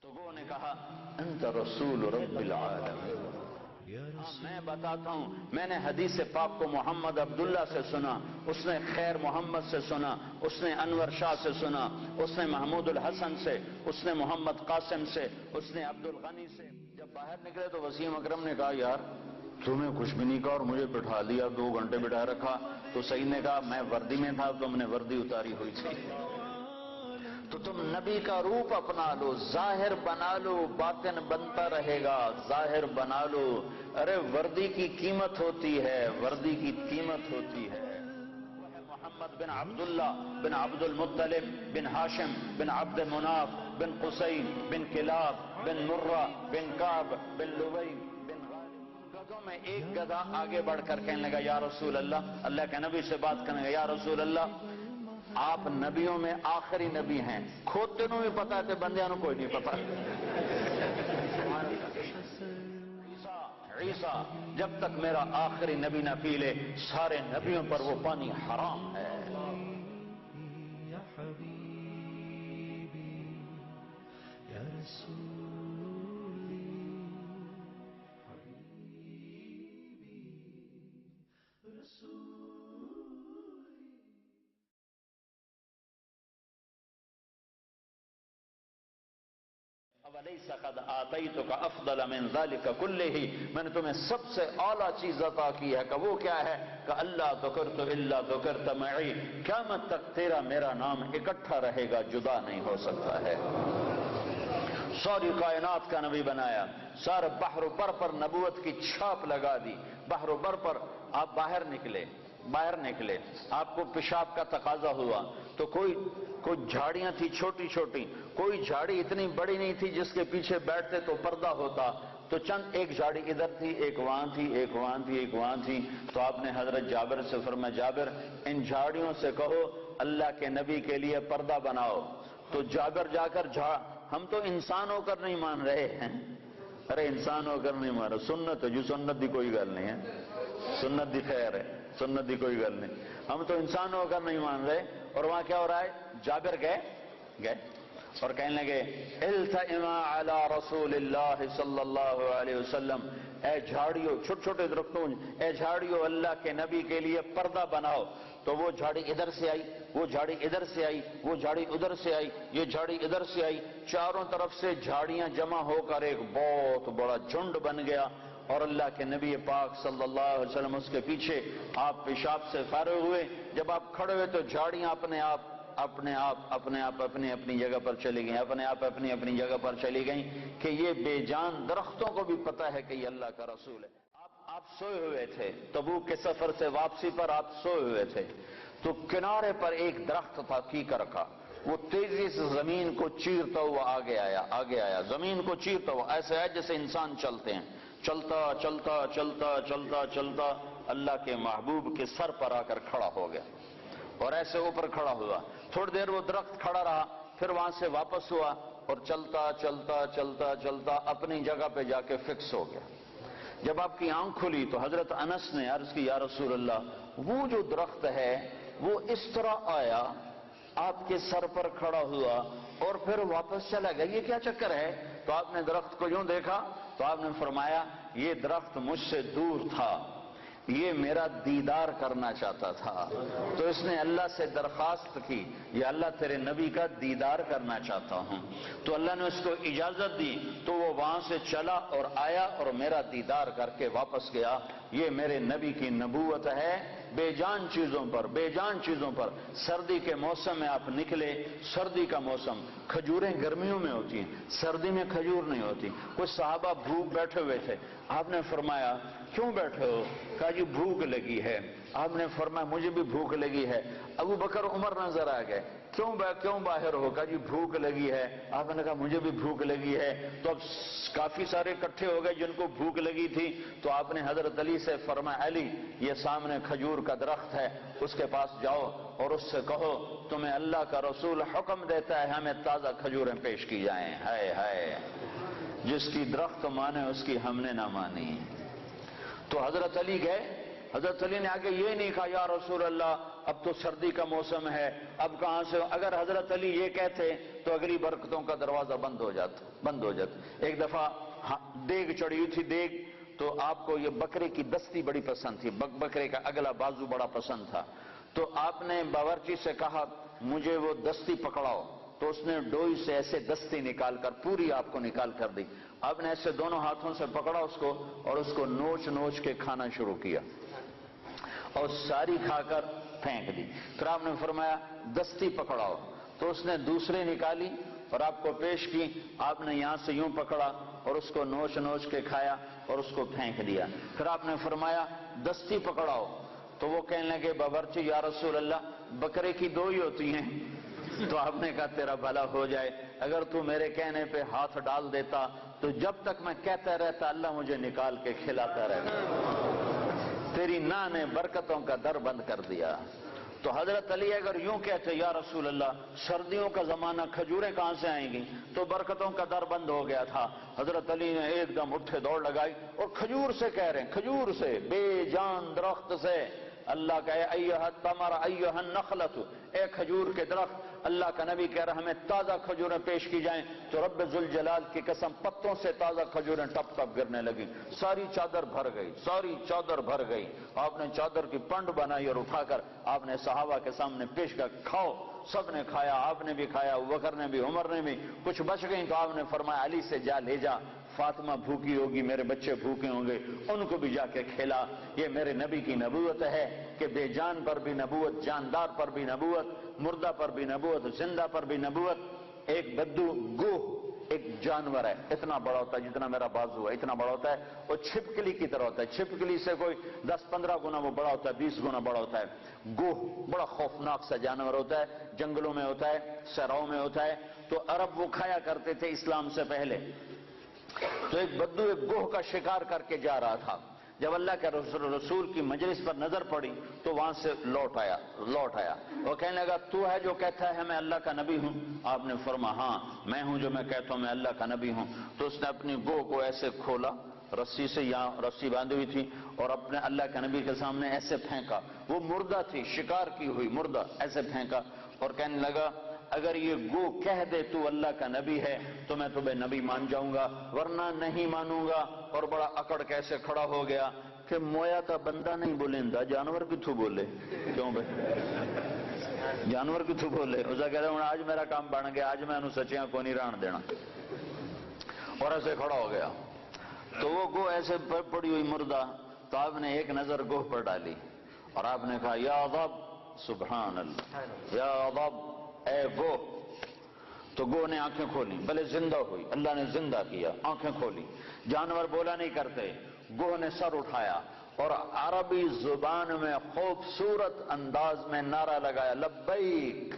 تو وہ نے کہا انت رسول رب العالمین. میں بتاتا ہوں، میں نے حدیث پاک کو محمد عبداللہ سے سنا، اس نے خیر محمد سے سنا، اس نے انور شاہ سے سنا، اس نے محمود الحسن سے، اس نے محمد قاسم سے، اس نے عبد الغنی سے. جب باہر نکلے تو وسیم اکرم نے کہا یار تمہیں کچھ بھی نہیں کہا اور مجھے بٹھا دیا، 2 گھنٹے بٹھا رکھا. تو سعید نے کہا میں وردی میں تھا، تم نے وردی اتاری ہوئی تھی. تو تم نبی کا روپ اپنا لو، ظاہر بنا لو، باطن بنتا رہے گا. ظاہر بنا لو. ارے وردی کی قیمت ہوتی ہے، وردی کی قیمت ہوتی ہے. وہ ہے محمد بن عبداللہ بن عبد المطلب بن ہاشم بن عبد مناف بن قصی بن کلاب بن مرہ بن کعب بن لبی بن غالب. گدھوں میں ایک گدھا آگے بڑھ کر کہنے لگا یا رسول اللہ، اللہ کے نبی سے بات کرنے لگا، یا رسول اللہ آپ نبیوں میں آخری نبی ہیں، کھوتے نو بھی پتا ہے بندیاں نو کوئی نہیں پتا. عیسیٰ جب تک میرا آخری نبی نہ پی لے سارے نبیوں پر وہ پانی حرام ہے. یا حبیبی یا رسولی حبیبی رسول. وَلَيْسَ قَدْ آتَيْتُكَ أَفْضَلَ مِنْ ذَلِكَ كُلِّهِ، میں نے تمہیں سب سے اعلیٰ چیز عطا کی ہے. کہ وہ کیا ہے؟ کہ اللہ ذکرت الا ذکرت معی، قیامت تک تیرا میرا نام اکٹھا رہے گا، جدا نہیں ہو سکتا ہے. ساری کائنات کا نبی بنایا، سارے بحر و بر پر نبوت کی چھاپ لگا دی. بحر و بر پر آپ باہر نکلے، آپ کو پیشاب کا تقاضا ہوا تو کوئی جھاڑیاں تھی چھوٹی چھوٹی، کوئی جھاڑی اتنی بڑی نہیں تھی جس کے پیچھے بیٹھتے تو پردہ ہوتا. تو چند ایک جھاڑی ادھر تھی، ایک وہاں تھی، ایک وہاں تھی، ایک وہاں تھی. تو آپ نے حضرت جابر سے فرمایا جابر ان جھاڑیوں سے کہو اللہ کے نبی کے لیے پردہ بناؤ. تو جابر جا کر ہم تو انسان ہو کر نہیں مان رہے ہیں. ارے انسان ہو کر نہیں مان رہے، سنت ہے جو سنت دی کوئی گل نہیں ہے، سنت دی خیر ہے، سنت دی کوئی گل نہیں. ہم تو انسان ہو کر نہیں مان رہے. اور وہاں کیا ہو رہا ہے؟ جابر گئے اور کہنے لگے التئما علی رسول اللہ صلی اللہ علیہ وسلم، اے جھاڑیوں، چھوٹے چھوٹے درختوں، اے جھاڑیوں اللہ کے نبی کے لیے پردہ بناؤ. تو وہ جھاڑی ادھر سے آئی، وہ جھاڑی ادھر سے آئی، وہ جھاڑی ادھر سے آئی، یہ جھاڑی ادھر سے آئی. چاروں طرف سے جھاڑیاں جمع ہو کر ایک بہت بڑا جھنڈ بن گیا. اور اللہ کے نبی پاک صلی اللہ علیہ وسلم اس کے پیچھے. آپ پیشاب سے فارغ ہوئے، جب آپ کھڑے ہوئے تو جھاڑیاں اپنے آپ اپنی جگہ پر چلی گئیں، اپنی جگہ پر چلی گئیں. کہ یہ بے جان درختوں کو بھی پتہ ہے کہ یہ اللہ کا رسول ہے. آپ سوئے ہوئے تھے، تبوک کے سفر سے واپسی پر آپ سوئے ہوئے تھے. تو کنارے پر ایک درخت تھا کیکر کا، وہ تیزی سے زمین کو چیرتا ہوا آگے آیا، زمین کو چیرتا ہوا ایسے ہے جیسے انسان چلتے ہیں. چلتا اللہ کے محبوب کے سر پر آ کر کھڑا ہو گیا اور ایسے اوپر کھڑا ہوا. تھوڑی دیر وہ درخت کھڑا رہا، پھر وہاں سے واپس ہوا اور چلتا اپنی جگہ پہ جا کے فکس ہو گیا. جب آپ کی آنکھ کھلی تو حضرت انس نے عرض کی یا رسول اللہ وہ جو درخت ہے وہ اس طرح آیا، آپ کے سر پر کھڑا ہوا اور پھر واپس چلا گیا، یہ کیا چکر ہے؟ تو آپ نے درخت کو یوں دیکھا تو آپ نے فرمایا یہ درخت مجھ سے دور تھا، یہ میرا دیدار کرنا چاہتا تھا. تو اس نے اللہ سے درخواست کی یا اللہ تیرے نبی کا دیدار کرنا چاہتا ہوں. تو اللہ نے اس کو اجازت دی تو وہ وہاں سے چلا اور آیا اور میرا دیدار کر کے واپس گیا. یہ میرے نبی کی نبوت ہے. بے جان چیزوں پر سردی کے موسم میں آپ نکلے، سردی کا موسم، کھجوریں گرمیوں میں ہوتی ہیں، سردی میں کھجور نہیں ہوتی. کچھ صحابہ بھوک بیٹھے ہوئے تھے، آپ نے فرمایا کیوں بیٹھے ہو؟ کہا جی بھوک لگی ہے. آپ نے فرمایا مجھے بھی بھوک لگی ہے. ابو بکر عمر نظر آ گئے، کیوں باہر ہو؟ کہا جی بھوک لگی ہے. آپ نے کہا مجھے بھی بھوک لگی ہے. تو اب کافی سارے اکٹھے ہو گئے جن کو بھوک لگی تھی. تو آپ نے حضرت علی سے فرمایا علی یہ سامنے کھجور کا درخت ہے، اس کے پاس جاؤ اور اس سے کہو تمہیں اللہ کا رسول حکم دیتا ہے ہمیں تازہ کھجوریں پیش کی جائیں. ہائے جس کی درخت مانے اس کی ہم نے نہ مانی. تو حضرت علی گئے، حضرت علی نے آگے یہ نہیں کہا یا رسول اللہ اب تو سردی کا موسم ہے، اب کہاں سے؟ اگر حضرت علی یہ کہتے تو اگلی برکتوں کا دروازہ بند ہو جاتا۔ ایک دفعہ دیگ چڑھی ہوئی تھی، دیگ، تو آپ کو یہ بکرے کی دستی بڑی پسند تھی، بکرے کا اگلا بازو بڑا پسند تھا، تو آپ نے باورچی سے کہا مجھے وہ دستی پکڑاؤ، تو اس نے ڈوئی سے ایسے دستی نکال کر پوری آپ کو نکال کر دی۔ آپ نے ایسے دونوں ہاتھوں سے پکڑا اس کو اور اس کو نوچ نوچ کے کھانا شروع کیا اور ساری کھا کر پھینک دی۔ پھر آپ نے فرمایا دستی پکڑاؤ، تو اس نے دوسری نکالی اور آپ کو پیش کی، آپ نے یہاں سے یوں پکڑا اور اس کو نوچ نوچ کے کھایا اور اس کو پھینک دیا۔ پھر آپ نے فرمایا دستی پکڑاؤ، تو وہ کہنے لگے باورچی یا رسول اللہ بکرے کی دو ہی ہوتی ہیں۔ تو آپ نے کہا تیرا بھلا ہو جائے، اگر تو میرے کہنے پہ ہاتھ ڈال دیتا تو جب تک میں کہتا رہتا اللہ مجھے نکال کے کھلاتا رہتا، تیری نا نے برکتوں کا در بند کر دیا۔ تو حضرت علی اگر یوں کہتے یا رسول اللہ سردیوں کا زمانہ کھجوریں کہاں سے آئیں گی، تو برکتوں کا در بند ہو گیا تھا۔ حضرت علی نے ایک دم اٹھے دوڑ لگائی اور کھجور سے کہہ رہے ہیں، کھجور سے، بے جان درخت سے اللہ کا اے ایھا التمر ایھا النخلۃ، اے کھجور کے درخت، اللہ کا نبی کہہ رہا ہمیں تازہ کھجوریں پیش کی جائیں، تو رب ذوالجلال کی قسم پتوں سے تازہ کھجوریں ٹپ ٹپ گرنے لگی، ساری چادر بھر گئی، ساری چادر بھر گئی۔ آپ نے چادر کی پنڈ بنائی اور اٹھا کر آپ نے صحابہ کے سامنے پیش کر کھاؤ، سب نے کھایا، آپ نے بھی کھایا، ابوبکر نے بھی، عمر نے بھی، کچھ بچ گئی تو آپ نے فرمایا علی سے جا لے جا، فاطمہ بھوکی ہوگی، میرے بچے بھوکے ہوں گے، ان کو بھی جا کے کھلا۔ یہ میرے نبی کی نبوت ہے کہ بے جان پر بھی نبوت، جاندار پر بھی نبوت، مردہ پر بھی نبوت، زندہ پر بھی نبوت۔ ایک بدو گوہ ایک جانور ہے، اتنا بڑا ہوتا ہے جتنا میرا بازو ہے، اتنا بڑا ہوتا ہے، وہ چھپکلی کی طرح ہوتا ہے، چھپکلی سے کوئی 10-15 گنا وہ بڑا ہوتا ہے، 20 گنا بڑا ہوتا ہے۔ گوہ بڑا خوفناک سا جانور ہوتا ہے، جنگلوں میں ہوتا ہے، صحراؤں میں ہوتا ہے، تو عرب وہ کھایا کرتے تھے اسلام سے پہلے۔ تو ایک بدو ایک گوہ کا شکار کر کے جا رہا تھا، جب اللہ کے رسول کی مجلس پر نظر پڑی تو وہاں سے لوٹ آیا، وہ کہنے لگا تو ہے جو کہتا ہے میں اللہ کا نبی ہوں؟ آپ نے فرمایا ہاں میں ہوں جو میں کہتا ہوں میں اللہ کا نبی ہوں۔ تو اس نے اپنی گوہ کو ایسے کھولا، رسی سے، یہاں رسی باندھی ہوئی تھی، اور اپنے اللہ کے نبی کے سامنے ایسے پھینکا، وہ مردہ تھی، شکار کی ہوئی مردہ، ایسے پھینکا اور کہنے لگا اگر یہ گو کہہ دے تو اللہ کا نبی ہے تو میں تمہیں نبی مان جاؤں گا، ورنہ نہیں مانوں گا۔ اور بڑا اکڑ کیسے کھڑا ہو گیا کہ مویا کا بندہ نہیں بولیندا، جانور کتھوں بولے؟ کیوں بھائی جانور کتھوں بولے؟ اسے کہہ رہا ہوں آج میرا کام بن گیا، آج میں انہوں سچیاں کو نہیں ران دینا، اور ایسے کھڑا ہو گیا۔ تو وہ گو ایسے پڑی ہوئی مردہ، تو آپ نے ایک نظر گوہ پر ڈالی اور آپ نے کہا یا ضب، سبحان اللہ، یا ضب، اے گو۔ تو گو نے آنکھیں کھولی، بھلے زندہ ہوئی، اللہ نے زندہ کیا، آنکھیں کھولی، جانور بولا نہیں کرتے، گو نے سر اٹھایا اور عربی زبان میں خوبصورت انداز میں نعرہ لگایا لبیک۔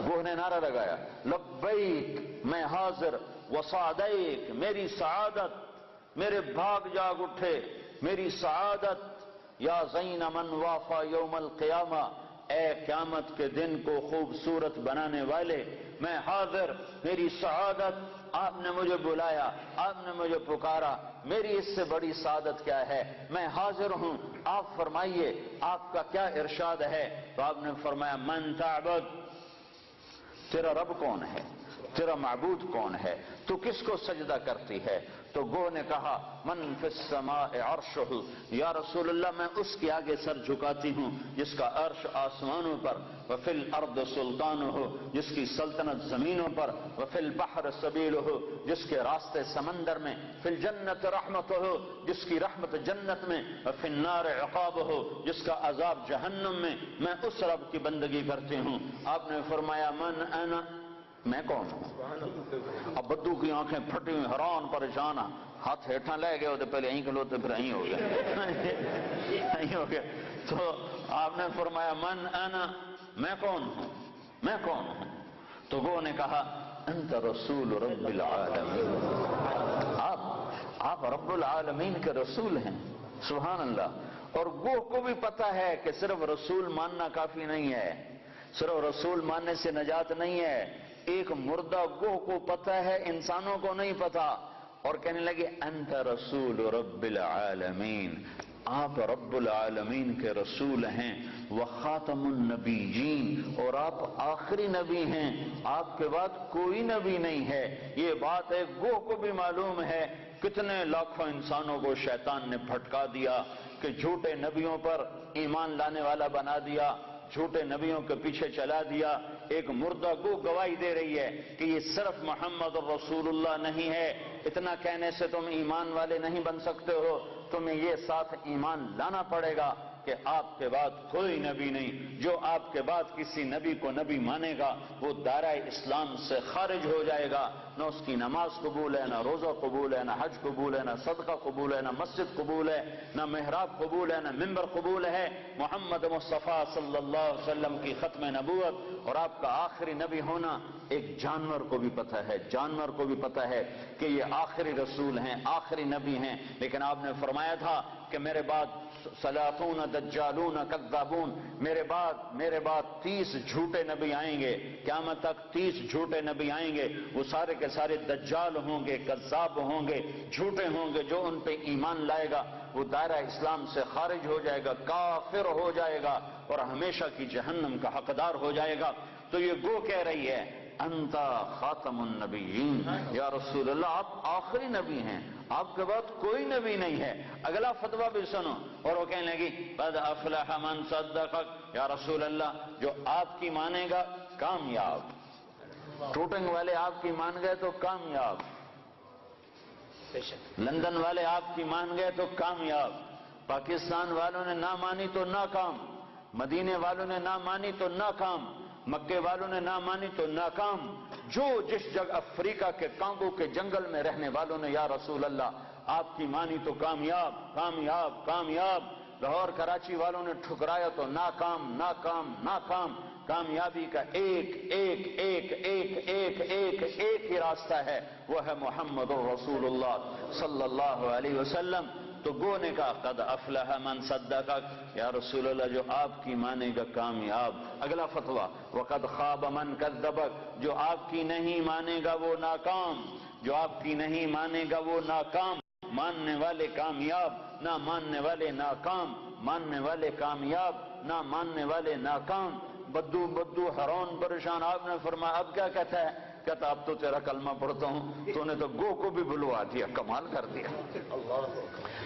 گو نے نعرہ لگایا لبیک میں حاضر، وسعدیک میری سعادت، میرے بھاگ جاگ اٹھے میری سعادت، یا زین من وافا یوم القیامہ، اے قیامت کے دن کو خوبصورت بنانے والے، میں حاضر، میری سعادت، آپ نے مجھے بلایا، آپ نے مجھے پکارا، میری اس سے بڑی سعادت کیا ہے، میں حاضر ہوں، آپ فرمائیے آپ کا کیا ارشاد ہے؟ تو آپ نے فرمایا من تعبد، تیرا رب کون ہے، تیرا معبود کون ہے، تو کس کو سجدہ کرتی ہے؟ تو گو نے کہا من فی السماء عرشہ، یا رسول اللہ میں اس کے آگے سر جھکاتی ہوں جس کا عرش آسمانوں پر، وفی الارض سلطانہ، جس کی سلطنت زمینوں پر، وفی البحر سبیلہ، جس کے راستے سمندر میں، فی الجنت رحمتہ، جس کی رحمت جنت میں، وفی النار عقابہ، جس کا عذاب جہنم میں اس رب کی بندگی کرتی ہوں۔ آپ نے فرمایا من انا، میں کون ہوں؟ اب بدو کی آنکھیں پھٹی ہوئی، حیران پریشان، ہاتھ ہیٹھاں لے گئے ہوتے، پہلے یہیں کھلوتے پھر یہیں ہو گیا تو آپ نے فرمایا من انا، میں کون ہوں، میں کون ہوں؟ تو وہ نے کہا انت رسول رب العالمین، آپ رب العالمین کے رسول ہیں، سبحان اللہ۔ اور وہ کو بھی پتا ہے کہ صرف رسول ماننا کافی نہیں ہے، صرف رسول ماننے سے نجات نہیں ہے، ایک مردہ گوہ کو پتا ہے، انسانوں کو نہیں پتا، اور کہنے لگے انت رسول رب العالمین، آپ رب العالمین کے رسول ہیں، وخاتم النبیین، اور آپ آخری نبی ہیں، آپ کے بعد کوئی نبی نہیں ہے۔ یہ بات ہے گوہ کو بھی معلوم ہے، کتنے لاکھوں انسانوں کو شیطان نے بھٹکا دیا کہ جھوٹے نبیوں پر ایمان لانے والا بنا دیا، جھوٹے نبیوں کے پیچھے چلا دیا۔ ایک مردہ گو گواہی دے رہی ہے کہ یہ صرف محمد رسول اللہ نہیں ہے، اتنا کہنے سے تم ایمان والے نہیں بن سکتے ہو، تمہیں یہ ساتھ ایمان لانا پڑے گا کہ آپ کے بعد کوئی نبی نہیں۔ جو آپ کے بعد کسی نبی کو نبی مانے گا وہ دائرہ اسلام سے خارج ہو جائے گا، نہ اس کی نماز قبول ہے، نہ روزہ قبول ہے، نہ حج قبول ہے، نہ صدقہ قبول ہے، نہ مسجد قبول ہے، نہ محراب قبول ہے، نہ ممبر قبول ہے۔ محمد مصطفیٰ صلی اللہ علیہ وسلم کی ختم نبوت اور آپ کا آخری نبی ہونا ایک جانور کو بھی پتہ ہے، جانور کو بھی پتہ ہے کہ یہ آخری رسول ہیں، آخری نبی ہیں، لیکن آپ نے فرمایا تھا کہ میرے بعد سلاطون دجالون کذابون، میرے بعد 30 جھوٹے نبی آئیں گے، قیامت تک 30 جھوٹے نبی آئیں گے، وہ سارے کے سارے دجال ہوں گے، کذاب ہوں گے، جھوٹے ہوں گے۔ جو ان پہ ایمان لائے گا وہ دائرہ اسلام سے خارج ہو جائے گا، کافر ہو جائے گا اور ہمیشہ کی جہنم کا حقدار ہو جائے گا۔ تو یہ گو کہہ رہی ہے انت خاتم النبیین، یا رسول اللہ آپ آخری نبی ہیں، آپ کے بعد کوئی نبی نہیں ہے۔ اگلا فتویٰ بھی سنو، اور وہ کہنے لگی قد افلح من صدقک، یا رسول اللہ جو آپ کی مانے گا کامیاب، ٹوٹنگ والے آپ کی مان گئے تو کامیاب، لندن والے آپ کی مان گئے تو کامیاب، پاکستان والوں نے نہ مانی تو ناکام، مدینے والوں نے نہ مانی تو ناکام، مکے والوں نے نہ مانی تو ناکام، جو جس جگہ افریقہ کے کانگو کے جنگل میں رہنے والوں نے یا رسول اللہ آپ کی مانی تو کامیاب کامیاب کامیاب، لاہور کراچی والوں نے ٹھکرایا تو ناکام ناکام ناکام۔ کامیابی کا ایک ایک ایک ایک ایک ایک ایک ہی راستہ ہے، وہ ہے محمد رسول اللہ صلی اللہ علیہ وسلم۔ تو گو نے کہا قد افلح من صدقک، یا رسول اللہ جو آپ کی مانے گا کامیاب۔ اگلا فتویٰ وقد خاب من کذبک، جو آپ کی نہیں مانے گا وہ ناکام، جو آپ کی نہیں مانے گا وہ ناکام۔ ماننے والے کامیاب، نہ ماننے والے ناکام، ماننے والے کامیاب، نہ ماننے والے ناکام۔ بدو بدو حرون پریشان، آپ نے فرمایا اب کیا کہتا ہے؟ کہتا اب تو تیرا کلمہ پڑھتا ہوں، تو نے تو گو کو بھی بلوا دیا، کمال کر دیا۔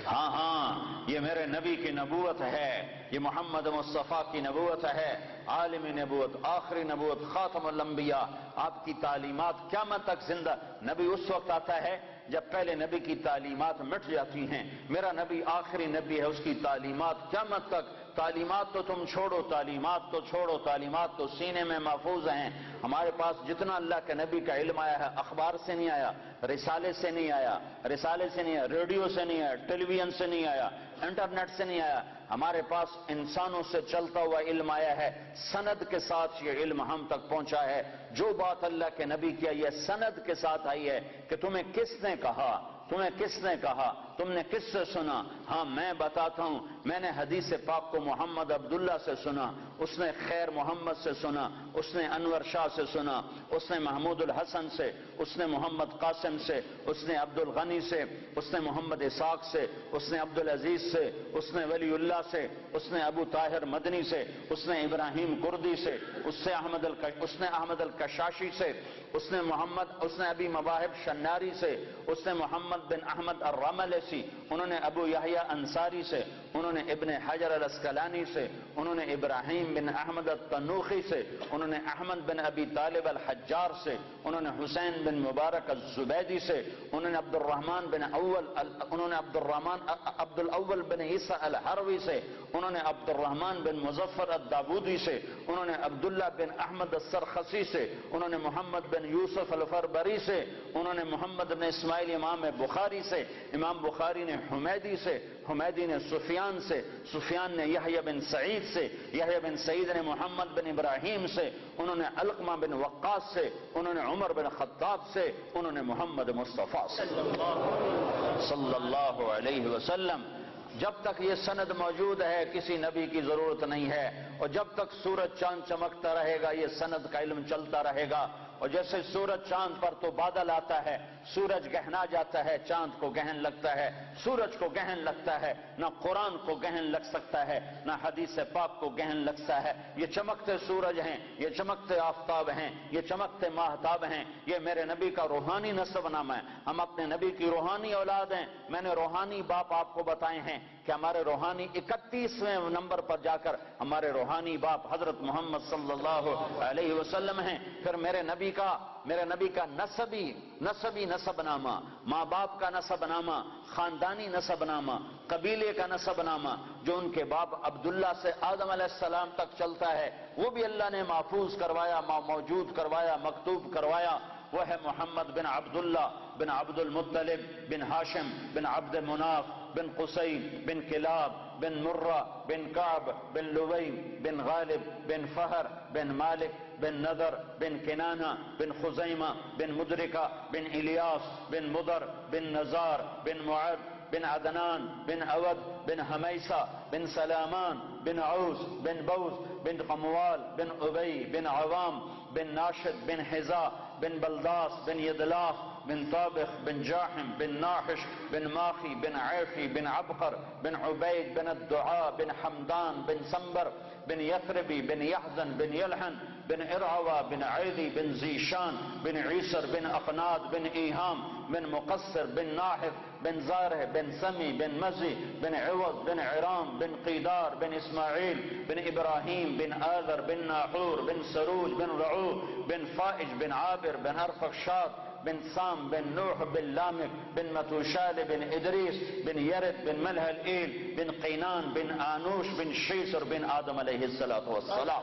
ہاں ہاں یہ میرے نبی کی نبوت ہے، یہ محمد مصطفیٰ کی نبوت ہے، عالمی نبوت، آخری نبوت، خاتم الانبیاء۔ آپ کی تعلیمات قیامت تک زندہ۔ نبی اس وقت آتا ہے جب پہلے نبی کی تعلیمات مٹ جاتی ہیں، میرا نبی آخری نبی ہے، اس کی تعلیمات قیامت تک۔ تعلیمات تو تم چھوڑو، تعلیمات تو چھوڑو، تعلیمات تو سینے میں محفوظ ہیں۔ ہمارے پاس جتنا اللہ کے نبی کا علم آیا ہے اخبار سے نہیں آیا، رسالے سے نہیں آیا، رسالے سے نہیں آیا، ریڈیو سے نہیں آیا، ٹیلی ویژن سے نہیں آیا، انٹرنیٹ سے نہیں آیا، ہمارے پاس انسانوں سے چلتا ہوا علم آیا ہے، سند کے ساتھ یہ علم ہم تک پہنچا ہے۔ جو بات اللہ کے نبی کی آئی ہے سند کے ساتھ آئی ہے کہ تمہیں کس نے کہا، تمہیں کس نے کہا، تم نے کس سے سنا؟ ہاں میں بتاتا ہوں، میں نے حدیث پاک کو محمد عبداللہ سے سنا، اس نے خیر محمد سے سنا، اس نے انور شاہ سے سنا، اس نے محمود الحسن سے، اس نے محمد قاسم سے، اس نے عبد الغنی سے، اس نے محمد اسحاق سے، اس نے عبد العزیز سے، اس نے ولی اللہ سے، اس نے ابو طاہر مدنی سے، اس نے ابراہیم کردی سے، اس نے احمد الکشاشی سے، اس نے ابی مواہب شناری سے، اس نے محمد بن احمد الرملسی، انہوں نے ابو یحییٰ انصاری سے، انہوں نے ابن حجر الاسقلانی سے، انہوں نے ابراہیم بن احمد التنوخی سے، انہوں نے احمد بن ابی طالب الحجار سے، انہوں نے حسین بن مبارک الزبیدی سے، انہوں نے عبد الاول بن عیسیٰ الحروی سے، انہوں نے عبد الرحمن بن مظفر الدابودی سے، انہوں نے عبداللہ بن احمد السرخسی سے، انہوں نے محمد بن یوسف الفربری سے، انہوں نے محمد بن اسماعیل امام بخاری سے، امام بخاری نے حمیدی سے، حمیدی نے سفیان سے، سفیان نے یحییٰ بن سعید سے، یحییٰ بن سعید نے محمد بن ابراہیم سے، انہوں نے علقمہ بن وقاص سے، انہوں نے عمر بن خطاب سے، انہوں نے محمد مصطفیٰ سے صلی اللہ علیہ وسلم۔ جب تک یہ سند موجود ہے کسی نبی کی ضرورت نہیں ہے، اور جب تک سورج چاند چمکتا رہے گا یہ سند کا علم چلتا رہے گا۔ اور جیسے سورج چاند پر تو بادل آتا ہے، سورج گہنا جاتا ہے، چاند کو گہن لگتا ہے، سورج کو گہن لگتا ہے، نہ قرآن کو گہن لگ سکتا ہے، نہ حدیث پاک کو گہن لگتا ہے۔ یہ چمکتے سورج ہیں، یہ چمکتے آفتاب ہیں، یہ چمکتے ماہتاب ہیں، یہ میرے نبی کا روحانی نسب نامہ ہے۔ ہم اپنے نبی کی روحانی اولاد ہیں۔ میں نے روحانی باپ آپ کو بتائے ہیں کہ ہمارے روحانی 31ویں نمبر پر جا کر ہمارے روحانی باپ حضرت محمد صلی اللہ علیہ وسلم ہیں۔ پھر میرے نبی کا نسبی نسب نامہ، ماں باپ کا نسب نامہ، خاندانی نسب نامہ، قبیلے کا نسب نامہ، جو ان کے باپ عبداللہ سے آدم علیہ السلام تک چلتا ہے، وہ بھی اللہ نے محفوظ کروایا، موجود کروایا، مکتوب کروایا۔ وہ ہے محمد بن عبداللہ بن عبد المطلب بن ہاشم بن عبد مناف بن قصی بن کلاب بن مرہ بن کعب بن لوی بن غالب بن فہر بن مالک بن نضر بن کنانہ بن خزیمہ بن مدرکہ بن الیاس بن مضر بن نزار بن معد بن عدنان بن اود بن حمیسہ بن سلامان بن عوس بن بوس بن قموال بن ابی بن عوام بن ناشد بن حذاء بن بلداس بن یدلاف بن طابخ بن جاحم بن ناحش بن ماخی بن عیفی بن عبقر بن عبید بن الدعاء بن حمدان بن سنبر بن یثربی بن یحزن بن یلحن بن ارعوى بن عیدی بن زیشان بن عیسر بن اقناد بن ایہام بن مقصر بن ناحف بن زارہ بن سمی بن مزی بن عوض بن عرام بن قیدار بن اسماعیل بن ابراہیم بن آذر بن ناحور بن سروج بن رعو بن فائج بن عابر بن ارفخشاد بن سام بن نوح بن لامک بن متوشال بن ادریس بن یرد بن ملح الایل بن قینان بن آنوش بن شیسر بن آدم علیہ السلام۔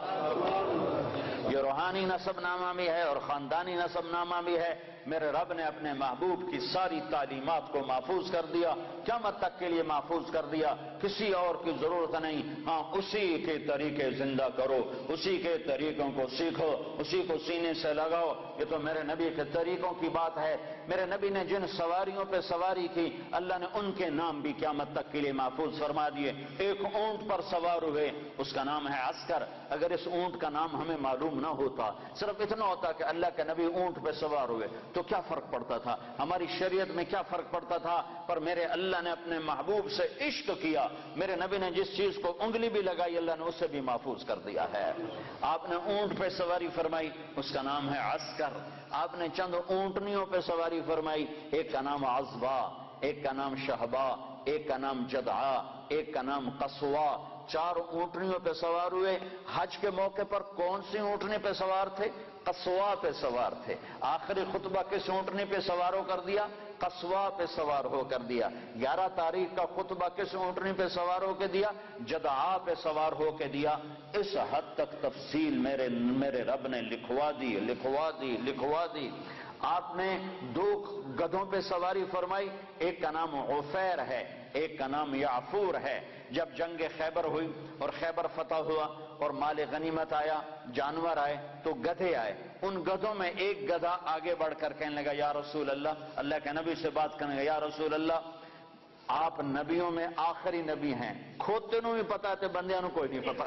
یہ روحانی نسب نامہ بھی ہے اور خاندانی نسب نامہ بھی ہے۔ میرے رب نے اپنے محبوب کی ساری تعلیمات کو محفوظ کر دیا، قیامت تک کے لیے محفوظ کر دیا، کسی اور کی ضرورت نہیں۔ ہاں، اسی کے طریقے زندہ کرو، اسی کے طریقوں کو سیکھو، اسی کو سینے سے لگاؤ۔ یہ تو میرے نبی کے طریقوں کی بات ہے۔ میرے نبی نے جن سواریوں پہ سواری کی، اللہ نے ان کے نام بھی قیامت تک کے لیے محفوظ فرما دیے۔ ایک اونٹ پر سوار ہوئے، اس کا نام ہے عسکر۔ اگر اس اونٹ کا نام ہمیں معلوم نہ ہوتا، صرف اتنا ہوتا کہ اللہ کے نبی اونٹ پہ سوار ہوئے، تو کیا فرق پڑتا تھا؟ ہماری شریعت میں کیا فرق پڑتا تھا؟ پر میرے اللہ نے اپنے محبوب سے عشق کیا۔ میرے نبی نے جس چیز کو انگلی بھی لگائی، اللہ نے اسے بھی محفوظ کر دیا ہے۔ آپ نے اونٹ پہ سواری فرمائی، اس کا نام ہے عسکر۔ آپ نے چند اونٹنیوں پہ سواری فرمائی، ایک کا نام عصبہ، ایک کا نام شہبہ، ایک کا نام جدعا، ایک کا نام قصوا۔ 4 اونٹنیوں پہ سوار ہوئے۔ حج کے موقع پر کون سی اونٹنی پہ سوار تھے؟ قصوا پہ سوار تھے۔ آخری خطبہ کس اونٹنی پہ سوار ہو کر دیا؟ قصوا پہ سوار ہو کر دیا۔ 11 تاریخ کا خطبہ کس اونٹنی پہ سوار ہو کے دیا؟ جدعا پہ سوار ہو کے دیا۔ اس حد تک تفصیل میرے رب نے لکھوا دی۔ آپ نے 2 گدھوں پہ سواری فرمائی، ایک کا نام عفیر ہے، ایک کا نام یعفور ہے۔ جب جنگ خیبر ہوئی اور خیبر فتح ہوا اور مال غنیمت آیا، جانور آئے، تو گدھے آئے۔ ان گدھوں میں ایک گدھا آگے بڑھ کر کہنے لگا، یا رسول اللہ، اللہ کے نبی سے بات کرنے لگا، یا رسول اللہ، آپ نبیوں میں آخری نبی ہیں، کھوتے نو بھی پتا تے بندیاں نو کوئی نہیں پتا۔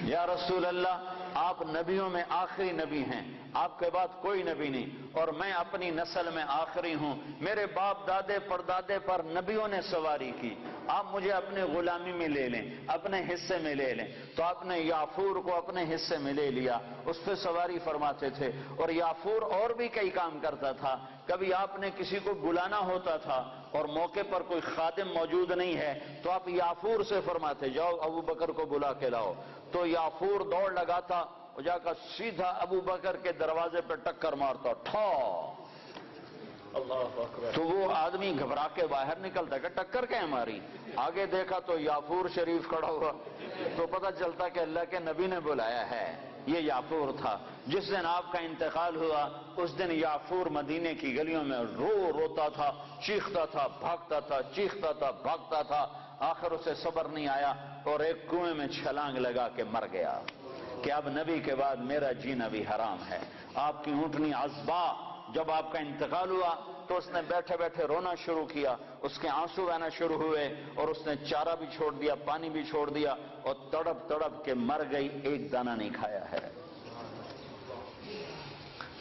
یا رسول اللہ، آپ نبیوں میں آخری نبی ہیں، آپ کے بعد کوئی نبی نہیں، اور میں اپنی نسل میں آخری ہوں۔ میرے باپ دادے پردادے پر نبیوں نے سواری کی، آپ مجھے اپنے غلامی میں لے لیں، اپنے حصے میں لے لیں۔ تو آپ نے یافور کو اپنے حصے میں لے لیا، اس پہ سواری فرماتے تھے۔ اور یافور اور بھی کئی کام کرتا تھا۔ کبھی آپ نے کسی کو بلانا ہوتا تھا اور موقع پر کوئی خادم موجود نہیں ہے، تو آپ یافور سے فرماتے، جاؤ ابو بکر کو بلا کے لاؤ۔ تو یافور دوڑ لگاتا، وہ جا کر سیدھا ابو بکر کے دروازے پہ ٹکر مارتا، ٹھا۔ تو وہ آدمی گھبرا کے باہر نکلتا کہ ٹکر کیا ہماری؟ آگے دیکھا تو یافور شریف کھڑا ہوا، تو پتہ چلتا کہ اللہ کے نبی نے بلایا ہے۔ یہ یافور تھا۔ جس دن آپ کا انتقال ہوا، اس دن یافور مدینے کی گلیوں میں روتا تھا، چیختا تھا، بھاگتا تھا، چیختا تھا، بھاگتا تھا۔ آخر اسے صبر نہیں آیا اور ایک کنویں میں چھلانگ لگا کے مر گیا کہ اب نبی کے بعد میرا جینا بھی حرام ہے۔ آپ کی اونٹنی عصبہ، جب آپ کا انتقال ہوا تو اس نے بیٹھے بیٹھے رونا شروع کیا، اس کے آنسو بہنا شروع ہوئے، اور اس نے چارہ بھی چھوڑ دیا، پانی بھی چھوڑ دیا، اور تڑپ تڑپ کے مر گئی، ایک دانہ نہیں کھایا ہے۔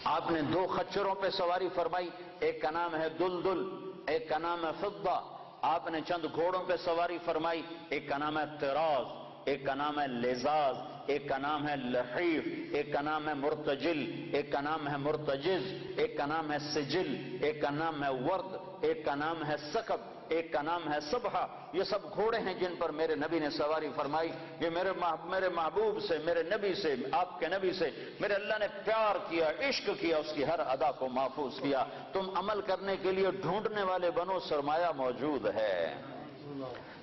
آپ نے 2 خچروں پہ سواری فرمائی، ایک کا نام ہے دلدل، ایک کا نام ہے فضہ۔ آپ نے چند گھوڑوں پہ سواری فرمائی، ایک کا نام ہے طراز، ایک کا نام ہے لزاز، ایک کا نام ہے لحیف، ایک کا نام ہے مرتجل، ایک کا نام ہے مرتجز، ایک کا نام ہے سجل، ایک کا نام ہے ورد، ایک کا نام ہے سکب، ایک کا نام ہے صبحہ۔ یہ سب گھوڑے ہیں جن پر میرے نبی نے سواری فرمائی۔ یہ میرے محبوب سے، میرے نبی سے، آپ کے نبی سے میرے اللہ نے پیار کیا، عشق کیا، اس کی ہر ادا کو محفوظ کیا۔ تم عمل کرنے کے لیے ڈھونڈنے والے بنو، سرمایہ موجود ہے،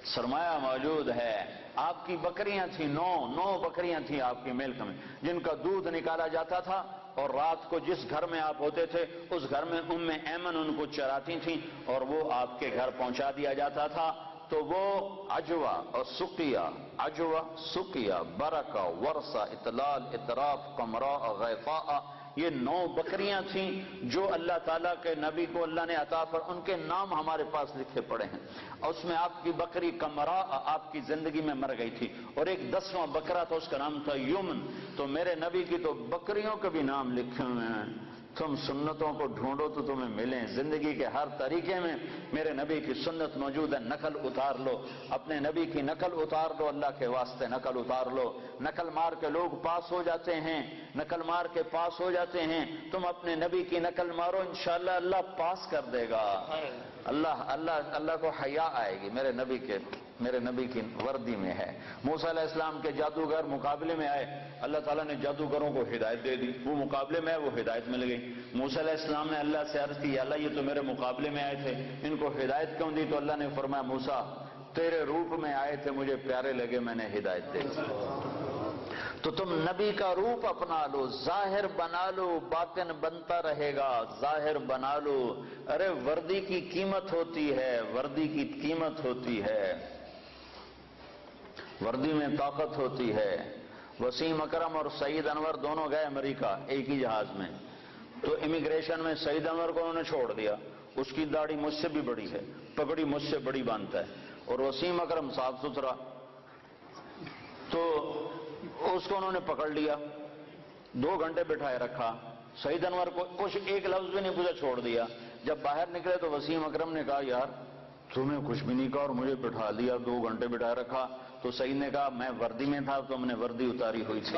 سرمایہ موجود ہے۔ آپ کی بکریاں تھیں، 9 بکریاں تھیں آپ کی ملک میں، جن کا دودھ نکالا جاتا تھا، اور رات کو جس گھر میں آپ ہوتے تھے اس گھر میں ایمن ان کو چراتی تھیں، اور وہ آپ کے گھر پہنچا دیا جاتا تھا۔ تو وہ عجوہ اور سقیہ، عجوہ، سقیہ، برکہ، ورثہ، اطلال، اطراف، قمراء، غیفاء، یہ 9 بکریاں تھیں جو اللہ تعالیٰ کے نبی کو اللہ نے عطا پر، ان کے نام ہمارے پاس لکھے پڑے ہیں۔ اور اس میں آپ کی بکری قمراء آپ کی زندگی میں مر گئی تھی، اور ایک 10واں بکرا تھا، اس کا نام تھا یمن۔ تو میرے نبی کی تو بکریوں کے بھی نام لکھے ہوئے ہیں۔ تم سنتوں کو ڈھونڈو تو تمہیں ملیں، زندگی کے ہر طریقے میں میرے نبی کی سنت موجود ہے۔ نقل اتار لو، اپنے نبی کی نقل اتار لو، اللہ کے واسطے نقل اتار لو۔ نقل مار کے لوگ پاس ہو جاتے ہیں، نقل مار کے پاس ہو جاتے ہیں، تم اپنے نبی کی نقل مارو، انشاءاللہ اللہ پاس کر دے گا۔ اللہ کو حیا آئے گی، میرے نبی کی وردی میں ہے۔ موسیٰ علیہ السلام کے جادوگر مقابلے میں آئے، اللہ تعالیٰ نے جادوگروں کو ہدایت دے دی، وہ مقابلے میں آئے، وہ ہدایت مل گئی۔ موسیٰ علیہ السلام نے اللہ سے عرض کی، اللہ یہ تو میرے مقابلے میں آئے تھے، ان کو ہدایت کیوں دی؟ تو اللہ نے فرمایا، موسیٰ تیرے روپ میں آئے تھے، مجھے پیارے لگے، میں نے ہدایت دے دی۔ تو تم نبی کا روپ اپنا لو، ظاہر بنا لو، باطن بنتا رہے گا، ظاہر بنا لو۔ ارے وردی کی قیمت ہوتی ہے، وردی کی قیمت ہوتی ہے، وردی میں طاقت ہوتی ہے۔ وسیم اکرم اور سعید انور دونوں گئے امریکہ ایک ہی جہاز میں، تو امیگریشن میں سعید انور کو انہوں نے چھوڑ دیا، اس کی داڑھی مجھ سے بھی بڑی ہے، پگڑی مجھ سے بڑی باندھتا ہے، اور وسیم اکرم صاف ستھرا، تو اس کو انہوں نے پکڑ لیا، 2 گھنٹے بٹھائے رکھا، سعید انور کو کچھ ایک لفظ بھی نہیں پوچھا، چھوڑ دیا۔ جب باہر نکلے تو وسیم اکرم نے کہا، یار تمہیں کچھ بھی نہیں کہا اور مجھے بٹھا لیا، 2 گھنٹے بٹھائے رکھا۔ تو سعید نے کہا، میں وردی میں تھا تو ہم نے وردی اتاری ہوئی تھی۔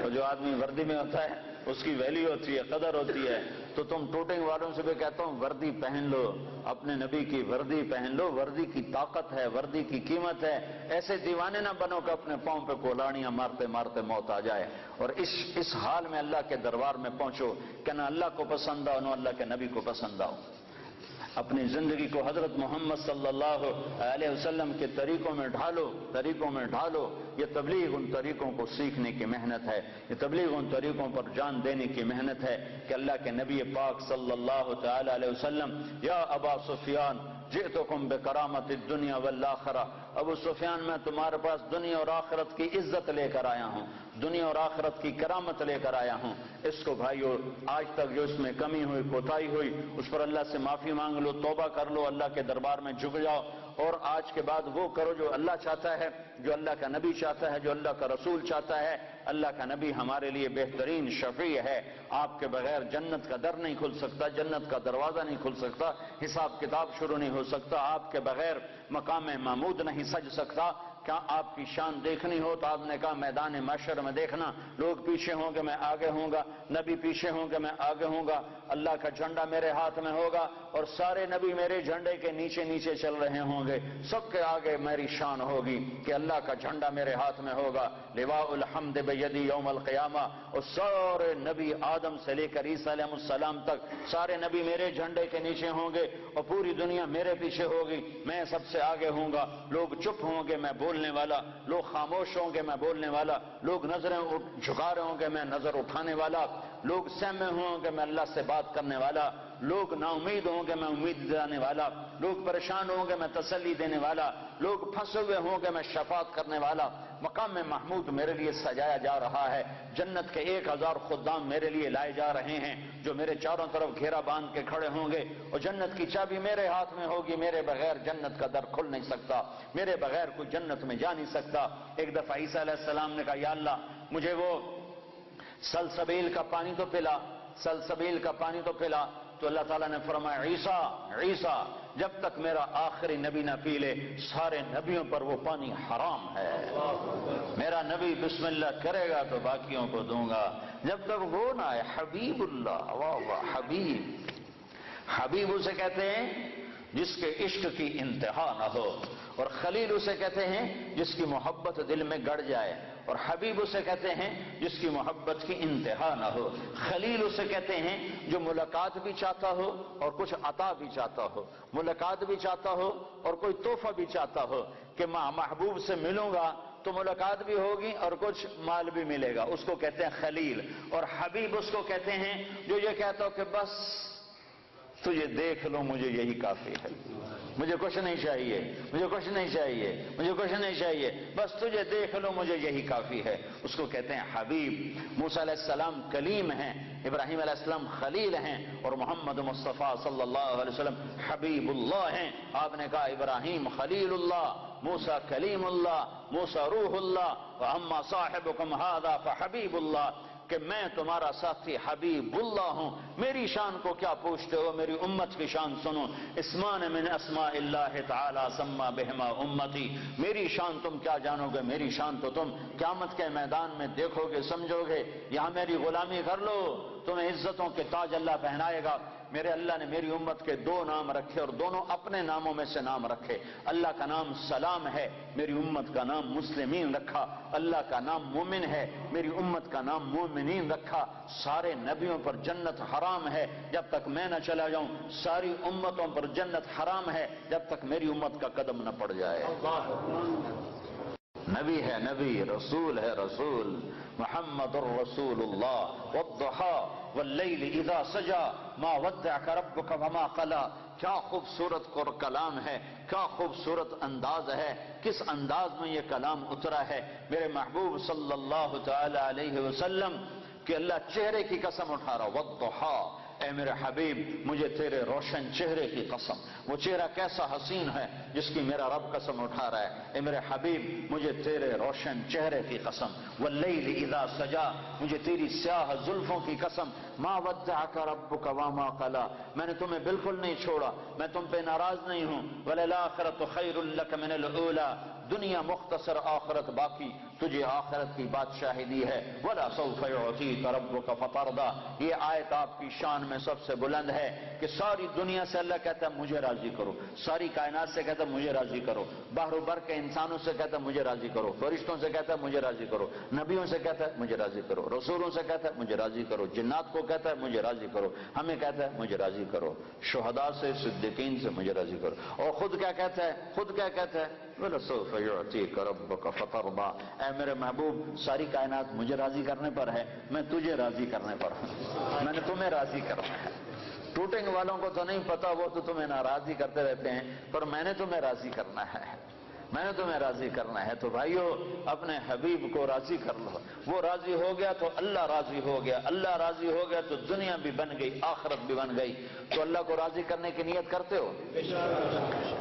تو جو آدمی وردی میں ہوتا ہے اس کی ویلیو ہوتی ہے، قدر ہوتی ہے۔ تو تم ٹوٹنگ والوں سے بھی کہتا ہوں، وردی پہن لو، اپنے نبی کی وردی پہن لو، وردی کی طاقت ہے، وردی کی قیمت ہے۔ ایسے دیوانے نہ بنو کہ اپنے پاؤں پہ کولاڑیاں مارتے مارتے موت آ جائے، اور اس حال میں اللہ کے دربار میں پہنچو کہ نہ اللہ کو پسند آؤ نہ اللہ کے نبی کو پسند آؤ۔ اپنی زندگی کو حضرت محمد صلی اللہ علیہ وسلم کے طریقوں میں ڈھالو۔ یہ تبلیغ ان طریقوں کو سیکھنے کی محنت ہے، یہ تبلیغ ان طریقوں پر جان دینے کی محنت ہے کہ اللہ کے نبی پاک صلی اللہ تعالی علیہ وسلم، یا ابا سفیان جئتکم بکرامت الدنیا والآخرہ، ابو سفیان میں تمہارے پاس دنیا اور آخرت کی عزت لے کر آیا ہوں، دنیا اور آخرت کی کرامت لے کر آیا ہوں۔ اس کو بھائیو، آج تک جو اس میں کمی ہوئی، کوتاہی ہوئی، اس پر اللہ سے معافی مانگ لو، توبہ کر لو، اللہ کے دربار میں جھک جاؤ، اور آج کے بعد وہ کرو جو اللہ چاہتا ہے، جو اللہ کا نبی چاہتا ہے، جو اللہ کا رسول چاہتا ہے۔ اللہ کا نبی ہمارے لیے بہترین شفیع ہے، آپ کے بغیر جنت کا در نہیں کھل سکتا، جنت کا دروازہ نہیں کھل سکتا، حساب کتاب شروع نہیں ہو سکتا، آپ کے بغیر مقام محمود نہیں سج سکتا۔ کیا آپ کی شان دیکھنی ہو تو آپ نے کہا میدان محشر میں دیکھنا، لوگ پیچھے ہوں گے میں آگے ہوں گا، نبی پیچھے ہوں گے میں آگے ہوں گا، اللہ کا جھنڈا میرے ہاتھ میں ہوگا، اور سارے نبی میرے جھنڈے کے نیچے نیچے چل رہے ہوں گے، سب کے آگے میری شان ہوگی کہ اللہ کا جھنڈا میرے ہاتھ میں ہوگا، لواء الحمد بیدی یوم القیامہ، اور سارے نبی آدم سے لے کر عیسیٰ علیہ السلام تک سارے نبی میرے جھنڈے کے نیچے ہوں گے، اور پوری دنیا میرے پیچھے ہوگی، میں سب سے آگے ہوں گا، لوگ چپ ہوں گے میں بولنے والا، لوگ خاموش ہوں گے میں بولنے والا، لوگ نظریں جھکا رہے ہوں گے میں نظر اٹھانے والا، لوگ سہمے ہوں گے میں اللہ سے بات کرنے والا، لوگ نا امید ہوں گے میں امید دلانے والا، لوگ پریشان ہوں گے میں تسلی دینے والا، لوگ پھنسے ہوئے ہوں گے میں شفاعت کرنے والا۔ مقام محمود میرے لیے سجایا جا رہا ہے، جنت کے 1000 خدام میرے لیے لائے جا رہے ہیں جو میرے چاروں طرف گھیرا باندھ کے کھڑے ہوں گے، اور جنت کی چابی میرے ہاتھ میں ہوگی، میرے بغیر جنت کا در کھل نہیں سکتا، میرے بغیر کوئی جنت میں جا نہیں سکتا۔ ایک دفعہ عیسیٰ علیہ السلام نے کہا، یا اللہ مجھے وہ سلسبیل کا پانی تو پلا، سلسبیل کا پانی تو پلا، تو اللہ تعالیٰ نے فرمایا عیسیٰ عیسیٰ جب تک میرا آخری نبی نہ پی لے سارے نبیوں پر وہ پانی حرام ہے، میرا نبی بسم اللہ کرے گا تو باقیوں کو دوں گا، جب تک وہ نہ آئے۔ حبیب اللہ، واہ واہ، حبیب، حبیب اسے کہتے ہیں جس کے عشق کی انتہا نہ ہو، اور خلیل اسے کہتے ہیں جس کی محبت دل میں گڑ جائے، اور حبیب اسے کہتے ہیں جس کی محبت کی انتہا نہ ہو۔ خلیل اسے کہتے ہیں جو ملاقات بھی چاہتا ہو اور کچھ عطا بھی چاہتا ہو، ملاقات بھی چاہتا ہو اور کوئی تحفہ بھی چاہتا ہو کہ میں محبوب سے ملوں گا تو ملاقات بھی ہوگی اور کچھ مال بھی ملے گا، اس کو کہتے ہیں خلیل۔ اور حبیب اس کو کہتے ہیں جو یہ کہتا ہو کہ بس تجھے دیکھ لو مجھے یہی کافی ہے، مجھے کچھ نہیں چاہیے، مجھے کچھ نہیں چاہیے، مجھے کچھ نہیں چاہیے، بس تجھے دیکھ لو مجھے یہی کافی ہے، اس کو کہتے ہیں حبیب۔ موسیٰ علیہ السلام کلیم ہیں، ابراہیم علیہ السلام خلیل ہیں، اور محمد مصطفیٰ صلی اللہ علیہ وسلم حبیب اللہ ہیں۔ آپ نے کہا ابراہیم خلیل اللہ، موسیٰ کلیم اللہ، موسیٰ روح اللہ، وَأَمَّا صَاحِبُكُمْ هَذَا فَحَبِيبُ اللَّهِ، کہ میں تمہارا ساتھی حبیب اللہ ہوں۔ میری شان کو کیا پوچھتے ہو، میری امت کی شان سنو۔ اسمان من اسماء اللہ تعالی سما بہما امتی، میری شان تم کیا جانو گے، میری شان تو تم قیامت کے میدان میں دیکھو گے، سمجھو گے۔ یہاں میری غلامی کر لو، تمہیں عزتوں کے تاج اللہ پہنائے گا۔ میرے اللہ نے میری امت کے دو نام رکھے اور دونوں اپنے ناموں میں سے نام رکھے۔ اللہ کا نام سلام ہے، میری امت کا نام مسلمین رکھا۔ اللہ کا نام مومن ہے، میری امت کا نام مومنین رکھا۔ سارے نبیوں پر جنت حرام ہے جب تک میں نہ چلا جاؤں، ساری امتوں پر جنت حرام ہے جب تک میری امت کا قدم نہ پڑ جائے۔ نبی ہے نبی، رسول ہے رسول، محمد الرسول اللہ۔ والضحى واللیل اذا سجى ما ودعك ربك وما قلى، کیا خوبصورت کلام ہے، کیا خوبصورت انداز ہے، کس انداز میں یہ کلام اترا ہے میرے محبوب صلی اللہ تعالی علیہ وسلم کہ اللہ چہرے کی قسم اٹھا رہا۔ والضحى، اے میرے حبیب مجھے تیرے روشن چہرے کی قسم، وہ چہرہ کیسا حسین ہے جس کی میرا رب قسم اٹھا رہا ہے۔ اے میرے حبیب مجھے تیرے روشن چہرے کی قسم، واللیل اذا سجا، مجھے تیری سیاہ زلفوں کی قسم، ما ودعک ربک وما قلی، میں نے تمہیں بالکل نہیں چھوڑا، میں تم پہ ناراض نہیں ہوں۔ وللآخرۃ خیر لک من الاولی، دنیا مختصر آخرت باقی، تجھے آخرت کی بادشاہی دی ہے۔ ولا سوف یعطیک ربک فترضی، یہ آیت آپ کی شان میں سب سے بلند ہے کہ ساری دنیا سے اللہ کہتا ہے مجھے راضی کرو، ساری کائنات سے کہتا ہے مجھے راضی کرو، بحر و بر کے انسانوں سے کہتا ہے مجھے راضی کرو، فرشتوں سے کہتا ہے مجھے راضی کرو، نبیوں سے کہتا ہے مجھے راضی کرو، رسولوں سے کہتا ہے مجھے راضی کرو، جنات کو کہتا ہے مجھے راضی کرو، ہمیں کہتا ہے مجھے راضی کرو، شہداء سے صدیقین سے مجھے راضی کرو، اور خود کیا کہتا ہے، خود کیا کہتا ہے، وَلَسَوْفَ يُعْطِيكَ رَبُّكَ فَتَرْضَىٰ، اے میرے محبوب ساری کائنات مجھے راضی کرنے پر ہے، میں تجھے راضی کرنے پر ہوں، میں نے تمہیں راضی کرنا ہے۔ ٹوٹنگ والوں کو تو نہیں پتا، وہ تو تمہیں ناراضی کرتے رہتے ہیں، پر میں نے تمہیں راضی کرنا ہے، میں نے تمہیں راضی کرنا ہے۔ تو بھائیو اپنے حبیب کو راضی کر لو، وہ راضی ہو گیا تو اللہ راضی ہو گیا، اللہ راضی ہو گیا تو دنیا بھی بن گئی، آخرت بھی بن گئی۔ تو اللہ کو راضی کرنے کی نیت کرتے ہو؟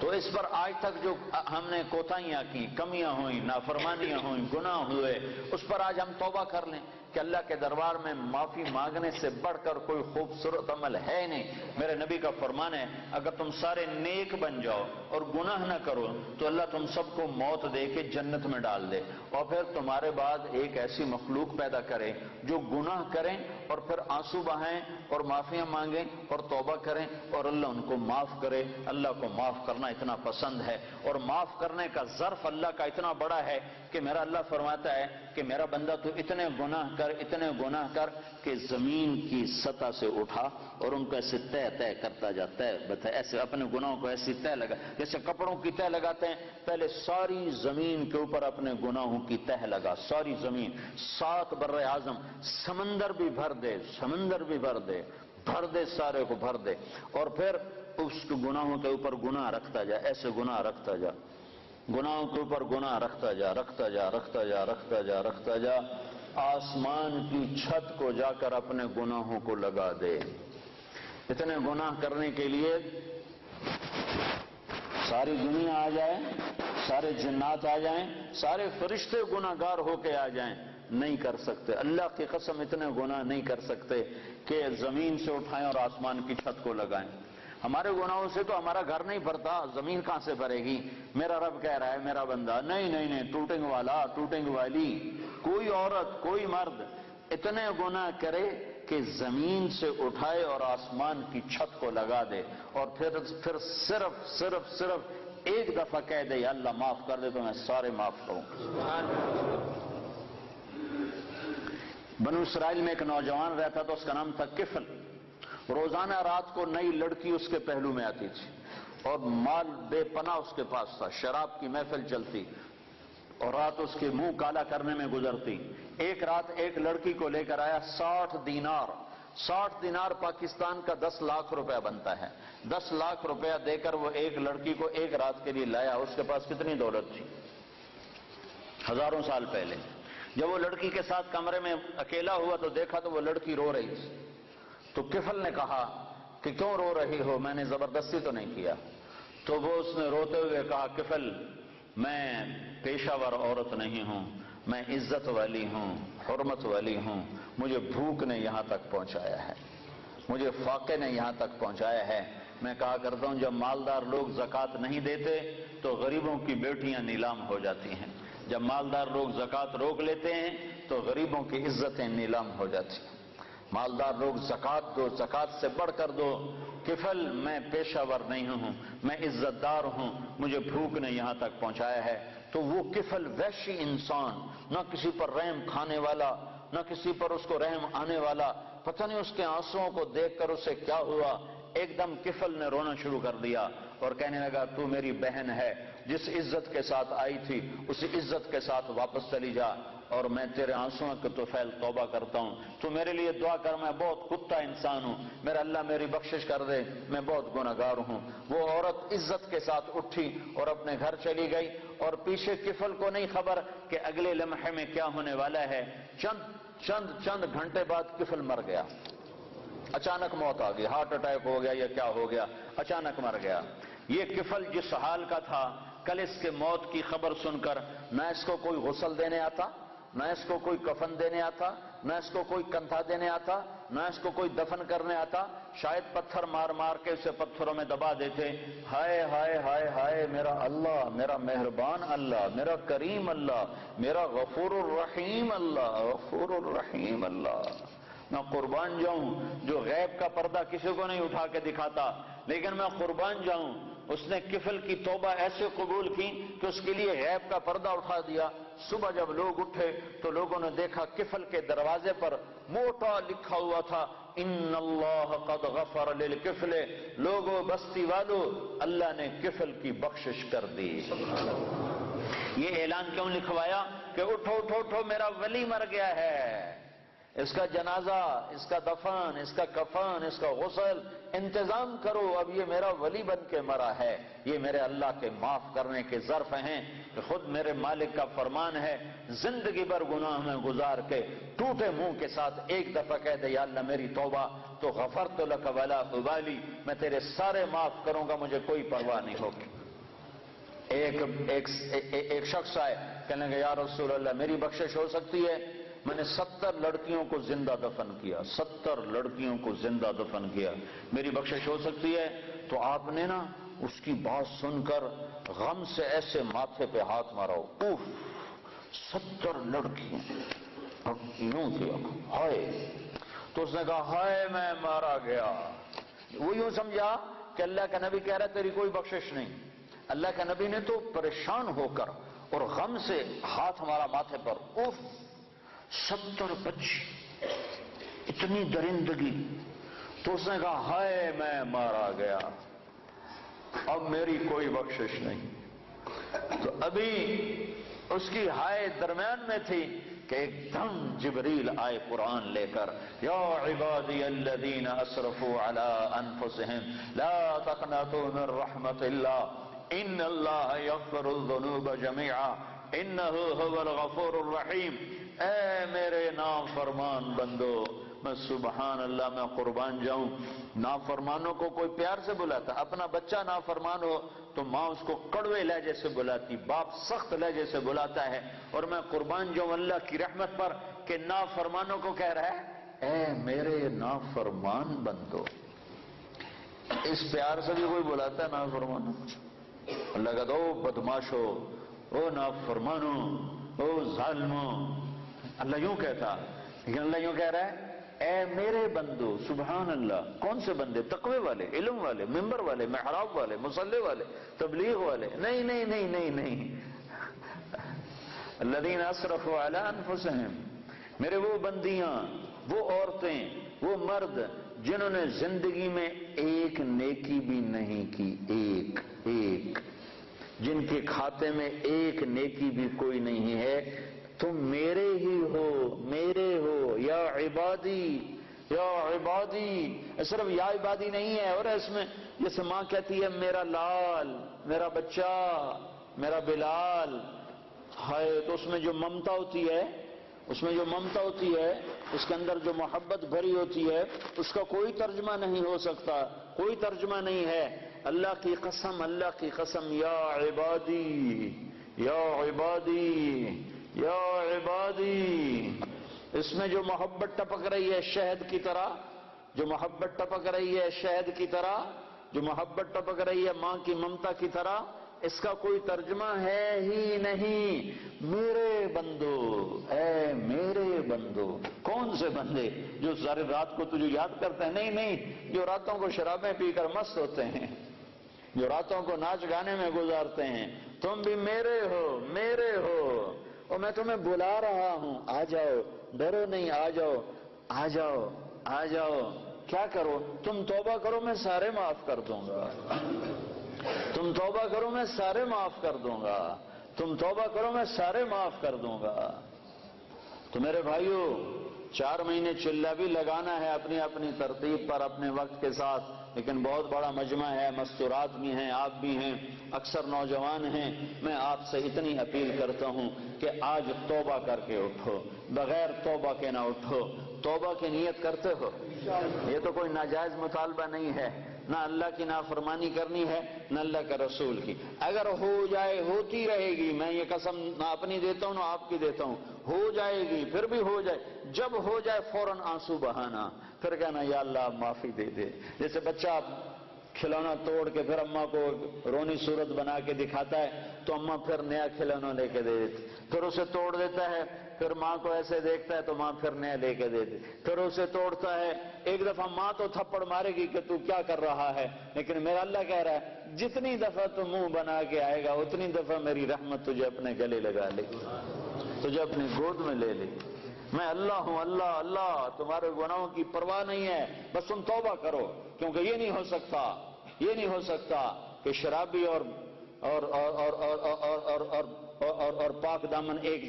تو اس پر آج تک جو ہم نے کوتاہیاں کی، کمیاں ہوئیں، نافرمانیاں ہوئیں، گناہ ہوئے، اس پر آج ہم توبہ کر لیں کہ اللہ کے دربار میں معافی مانگنے سے بڑھ کر کوئی خوبصورت عمل ہے نہیں۔ میرے نبی کا فرمان ہے اگر تم سارے نیک بن جاؤ اور گناہ نہ کرو تو اللہ تم سب کو موت دے کے جنت میں ڈال دے، اور پھر تمہارے بعد ایک ایسی مخلوق پیدا کرے جو گناہ کریں اور پھر آنسو بہائیں اور معافیاں مانگیں اور توبہ کریں اور اللہ ان کو معاف کرے۔ اللہ کو معاف کرنا اتنا پسند ہے، اور معاف کرنے کا ظرف اللہ کا اتنا بڑا ہے کہ میرا اللہ فرماتا ہے کہ میرا بندہ تو اتنے گناہ کر کہ زمین کی سطح سے اٹھا اور ان کو ایسے طے کرتا جا، ایسے اپنے گناہوں کو ایسی طے لگا جیسے کپڑوں کی طے لگاتے ہیں، پہلے ساری زمین کے اوپر اپنے گناہوں کی طے لگا، ساری زمین، 7 بر اعظم، سمندر بھی بھر دے، بھر دے، سارے کو بھر دے، اور پھر اس گناہوں کے اوپر گناہ رکھتا جا، ایسے گناہ رکھتا جا، گناہوں کے اوپر گناہ رکھتا جا، آسمان کی چھت کو جا کر اپنے گناہوں کو لگا دے۔ اتنے گناہ کرنے کے لیے ساری دنیا آ جائے، سارے جنات آ جائیں، سارے فرشتے گناہگار ہو کے آ جائیں، نہیں کر سکتے، اللہ کی قسم اتنے گناہ نہیں کر سکتے کہ زمین سے اٹھائیں اور آسمان کی چھت کو لگائیں۔ ہمارے گناہوں سے تو ہمارا گھر نہیں بھرتا، زمین کہاں سے بھرے گی؟ میرا رب کہہ رہا ہے میرا بندہ، نہیں نہیں نہیں، ٹوٹنگ والا ٹوٹنگ والی، کوئی عورت کوئی مرد اتنے گناہ کرے کہ زمین سے اٹھائے اور آسمان کی چھت کو لگا دے، اور پھر صرف ایک دفعہ کہہ دے یا اللہ معاف کر دے تو میں سارے معاف کروں۔ بنو اسرائیل میں ایک نوجوان رہتا تھا، اس کا نام تھا کفل۔ روزانہ رات کو نئی لڑکی اس کے پہلو میں آتی تھی اور مال بے پناہ اس کے پاس تھا، شراب کی محفل چلتی اور رات اس کے منہ کالا کرنے میں گزرتی۔ ایک رات ایک لڑکی کو لے کر آیا 60 دینار، 60 دینار پاکستان کا 10 لاکھ روپیہ بنتا ہے۔ 10 لاکھ روپیہ دے کر وہ ایک لڑکی کو ایک رات کے لیے لایا۔ اس کے پاس کتنی دولت تھی؟ ہزاروں سال پہلے۔ جب وہ لڑکی کے ساتھ کمرے میں اکیلا ہوا تو دیکھا تو وہ لڑکی رو رہی تھی۔ تو کفل نے کہا کہ کیوں رو رہی ہو؟ میں نے زبردستی تو نہیں کیا۔ تو وہ اس نے روتے ہوئے کہا کفل، میں پیشہ ور عورت نہیں ہوں، میں عزت والی ہوں، حرمت والی ہوں، مجھے بھوک نے یہاں تک پہنچایا ہے، مجھے فاقے نے یہاں تک پہنچایا ہے۔ میں کہا کرتا ہوں جب مالدار لوگ زکوٰۃ نہیں دیتے تو غریبوں کی بیٹیاں نیلام ہو جاتی ہیں، جب مالدار لوگ زکوٰۃ روک لیتے ہیں تو غریبوں کی عزتیں نیلام ہو جاتی ہیں۔ مالدار لوگ زکوٰۃ دو، زکوٰۃ سے بڑھ کر دو۔ کفل، میں پیشہ ور نہیں ہوں، میں عزت دار ہوں، مجھے بھوک نے یہاں تک پہنچایا ہے۔ تو وہ کفل وحشی انسان، نہ کسی پر رحم کھانے والا، نہ کسی پر اس کو رحم آنے والا، پتہ نہیں اس کے آنسوؤں کو دیکھ کر اسے کیا ہوا، ایک دم کفل نے رونا شروع کر دیا اور کہنے لگا تو میری بہن ہے، جس عزت کے ساتھ آئی تھی اسی عزت کے ساتھ واپس چلی جا، اور میں تیرے آنسوؤں کے طفیل توبہ کرتا ہوں، تو میرے لیے دعا کر، میں بہت کتا انسان ہوں، میرا اللہ میری بخشش کر دے، میں بہت گنہگار ہوں۔ وہ عورت عزت کے ساتھ اٹھی اور اپنے گھر چلی گئی، اور پیچھے کفل کو نہیں خبر کہ اگلے لمحے میں کیا ہونے والا ہے۔ چند گھنٹے بعد کفل مر گیا، اچانک موت آ گئی، ہارٹ اٹیک ہو گیا یا کیا ہو گیا، اچانک مر گیا۔ یہ کفل جس حال کا تھا، کل اس کے موت کی خبر سن کر نہ اس کو کوئی غسل دینے آتا، نہ اس کو کوئی کفن دینے آتا، نہ اس کو کوئی کندھا دینے آتا، نہ اس کو کوئی دفن کرنے آتا، شاید پتھر مار مار کے اسے پتھروں میں دبا دیتے۔ ہائے ہائے ہائے ہائے، میرا اللہ، میرا مہربان اللہ، میرا کریم اللہ، میرا غفور الرحیم اللہ، غفور الرحیم اللہ۔ میں قربان جاؤں جو غیب کا پردہ کسی کو نہیں اٹھا کے دکھاتا، لیکن میں قربان جاؤں اس نے کفل کی توبہ ایسے قبول کی کہ اس کے لیے غیب کا پردہ اٹھا دیا۔ صبح جب لوگ اٹھے تو لوگوں نے دیکھا کفل کے دروازے پر موٹا لکھا ہوا تھا ان اللہ قد غفر للکفل، لوگوں بستی والو، اللہ نے کفل کی بخشش کر دی۔ یہ اعلان کیوں لکھوایا کہ اٹھو اٹھو اٹھو، میرا ولی مر گیا ہے، اس کا جنازہ، اس کا دفن، اس کا کفن، اس کا غسل انتظام کرو، اب یہ میرا ولی بن کے مرا ہے۔ یہ میرے اللہ کے معاف کرنے کے ظرف ہیں کہ خود میرے مالک کا فرمان ہے، زندگی بھر گناہ میں گزار کے ٹوٹے منہ کے ساتھ ایک دفعہ کہہ دے یا اللہ میری توبہ، تو غفرت لک ولا ابالی، میں تیرے سارے معاف کروں گا، مجھے کوئی پرواہ نہیں ہوگی۔ ایک شخص آئے، کہنے لگا یا رسول اللہ میری بخشش ہو سکتی ہے؟ میں نے 70 لڑکیوں کو زندہ دفن کیا، 70 لڑکیوں کو زندہ دفن کیا، میری بخشش ہو سکتی ہے؟ تو آپ نے نا اس کی بات سن کر غم سے ایسے ماتھے پہ ہاتھ مارا، اوف، 70 لڑکیوں، اور یوں کیا، ہائے۔ تو اس نے کہا ہائے میں مارا گیا۔ وہ یوں سمجھا کہ اللہ کا نبی کہہ رہا ہے تیری کوئی بخشش نہیں۔ اللہ کا نبی نے تو پریشان ہو کر اور غم سے ہاتھ مارا ماتھے پر، اوف، 70 بچی، اتنی درندگی۔ تو اس نے کہا ہائے میں مارا گیا، اب میری کوئی بخشش نہیں۔ تو ابھی اس کی ہائے درمیان میں تھی کہ ایک دم جبریل آئے قرآن لے کر، یا عبادی الذین اسرفوا علی انفسہم لا تقنطوا من رحمت اللہ ان اللہ یغفر الذنوب جميعا انہ هو الغفور الرحیم۔ اے میرے نام فرمان بندو، میں سبحان اللہ میں قربان جاؤں. نافرمانوں کو کوئی پیار سے بلاتا؟ اپنا بچہ نافرمان ہو تو ماں اس کو کڑوے لہجے سے بلاتی، باپ سخت لہجے سے بلاتا ہے، اور میں قربان جاؤں اللہ کی رحمت پر کہ نافرمانوں کو کہہ رہا ہے اے میرے نافرمان بندو. اس پیار سے بھی کوئی بلاتا ہے نافرمانوں؟ اللہ کہتا او بدماشو، او نافرمانو، او ظالمو. اللہ یوں کہتا، لیکن اللہ یوں کہہ رہا ہے اے میرے بندو. سبحان اللہ. کون سے بندے؟ تقوی والے، علم والے، ممبر والے، محراب والے، مصلی والے، تبلیغ والے؟ نہیں نہیں نہیں نہیں نہیں. الذین اسرفوا علی انفسہم، میرے وہ بندیاں، وہ عورتیں، وہ مرد جنہوں نے زندگی میں ایک نیکی بھی نہیں کی، ایک جن کے کھاتے میں ایک نیکی بھی کوئی نہیں ہے. تم میرے ہی ہو، میرے ہو. یا عبادی، یا عبادی. صرف یا عبادی نہیں ہے، اور اس میں جیسے ماں کہتی ہے میرا لال، میرا بچہ، میرا بلال، ہائے، تو اس میں جو ممتا ہوتی ہے، اس میں جو ممتا ہوتی ہے، اس کے اندر جو محبت بھری ہوتی ہے، اس کا کوئی ترجمہ نہیں ہو سکتا، کوئی ترجمہ نہیں ہے. اللہ کی قسم، اللہ کی قسم، یا عبادی، یا عبادی، یا عبادی. اس میں جو محبت ٹپک رہی ہے شہد کی طرح، جو محبت ٹپک رہی ہے شہد کی طرح، جو محبت ٹپک رہی ہے ماں کی ممتا کی طرح، اس کا کوئی ترجمہ ہے ہی نہیں. میرے بندو، اے میرے بندو. کون سے بندے؟ جو ساری رات کو تجھے یاد کرتے ہیں؟ نہیں نہیں، جو راتوں کو شرابیں پی کر مست ہوتے ہیں، جو راتوں کو ناچ گانے میں گزارتے ہیں. تم بھی میرے ہو، میرے ہو، اور میں تمہیں بلا رہا ہوں، آ جاؤ، ڈرو نہیں، آ جاؤ، آ جاؤ، آ جاؤ. کیا کرو؟ تم توبہ کرو میں سارے معاف کر دوں گا. تم توبہ کرو میں سارے معاف کر دوں گا. تم توبہ کرو میں سارے معاف کر دوں گا. تو میرے بھائیو، 4 مہینے چلہ بھی لگانا ہے اپنی اپنی ترتیب پر، اپنے وقت کے ساتھ، لیکن بہت بڑا مجمع ہے، مستورات بھی ہیں، آپ بھی ہیں، اکثر نوجوان ہیں. میں آپ سے اتنی اپیل کرتا ہوں کہ آج توبہ کر کے اٹھو، بغیر توبہ کے نہ اٹھو. توبہ کی نیت کرتے ہو؟ یہ تو کوئی ناجائز مطالبہ نہیں ہے، نہ اللہ کی نافرمانی کرنی ہے، نہ اللہ کے رسول کی. اگر ہو جائے، ہوتی رہے گی، میں یہ قسم نہ اپنی دیتا ہوں نہ آپ کی دیتا ہوں، ہو جائے گی، پھر بھی ہو جائے. جب ہو جائے فوراً آنسو بہانا، پھر کہنا یا اللہ معافی دے دے. جیسے بچہ کھلونا توڑ کے پھر اماں کو رونی صورت بنا کے دکھاتا ہے تو اماں پھر نیا کھلونا لے کے دے دیتی، پھر اسے توڑ دیتا ہے، پھر ماں کو ایسے دیکھتا ہے تو ماں پھر نیا لے کے دے دیتی، پھر اسے توڑتا ہے. ایک دفعہ ماں تو تھپڑ مارے گی کہ تو کیا کر رہا ہے، لیکن میرا اللہ کہہ رہا ہے جتنی دفعہ تو منہ بنا کے آئے گا اتنی دفعہ میری رحمت تجھے اپنے گلے لگا لے گی، تجھے اپنی گود میں لے لے گی. میں اللہ ہوں، اللہ اللہ. تمہارے گناہوں کی پرواہ نہیں ہے، بس تم توبہ کرو. کیونکہ یہ نہیں ہو سکتا، یہ نہیں ہو سکتا کہ شرابی اور پاک دامن ایک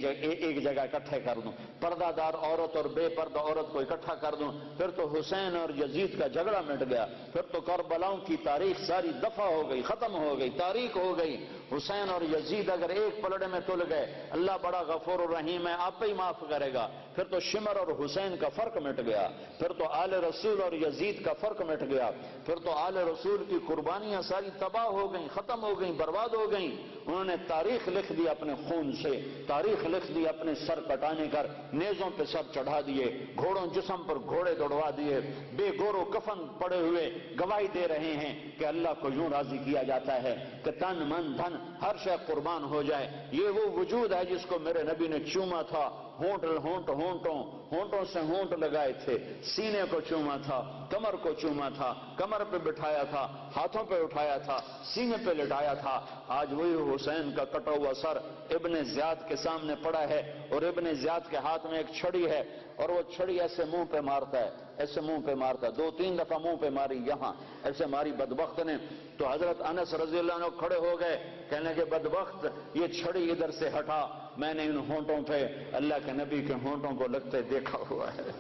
جگہ اکٹھے کر دوں، پردہ دار عورت اور بے پردہ عورت کو اکٹھا کر دوں. پھر تو حسین اور یزید کا جھگڑا مٹ گیا، پھر تو کربلاؤں کی تاریخ ساری دفع ہو گئی، ختم ہو گئی، تاریخ ہو گئی. حسین اور یزید اگر ایک پلڑے میں تل گئے، اللہ بڑا غفور الرحیم ہے، آپ ہی معاف کرے گا. پھر تو شمر اور حسین کا فرق مٹ گیا، پھر تو آل رسول اور یزید کا فرق مٹ گیا، پھر تو آل رسول کی قربانیاں ساری تباہ ہو گئیں، ختم ہو گئیں، برباد ہو گئیں. انہوں نے تاریخ لکھ دی اپنے خون سے، تاریخ لکھ دی اپنے سر کٹانے کر، نیزوں پہ سر چڑھا دیے، گھوڑوں جسم پر گھوڑے دوڑوا دیے، بے گور و کفن پڑے ہوئے گواہی دے رہے ہیں کہ اللہ کو یوں راضی کیا جاتا ہے کہ تن من دھن ہر شے قربان ہو جائے. یہ وہ وجود ہے جس کو میرے نبی نے چوما تھا، ہونٹوں سے ہونٹ لگائے تھے، سینے کو چوما تھا، کمر کو چوما تھا، کمر پہ بٹھایا تھا، ہاتھوں پہ اٹھایا تھا، سینے پہ لٹایا تھا. آج وہی حسین کا کٹا ہوا سر ابن زیاد کے سامنے پڑا ہے، اور ابن زیاد کے ہاتھ میں ایک چھڑی ہے، اور وہ چھڑی ایسے منہ پہ مارتا ہے، ایسے منہ پہ مارتا ہے. 2-3 دفعہ منہ پہ ماری، یہاں ایسے ماری بدبخت نے. تو حضرت انس رضی اللہ عنہ کھڑے ہو گئے، کہنے لگے بدبخت یہ چھڑی ادھر سے ہٹا، میں نے ان ہونٹوں پہ اللہ کے نبی کے ہونٹوں کو لگتے دیکھا ہوا ہے.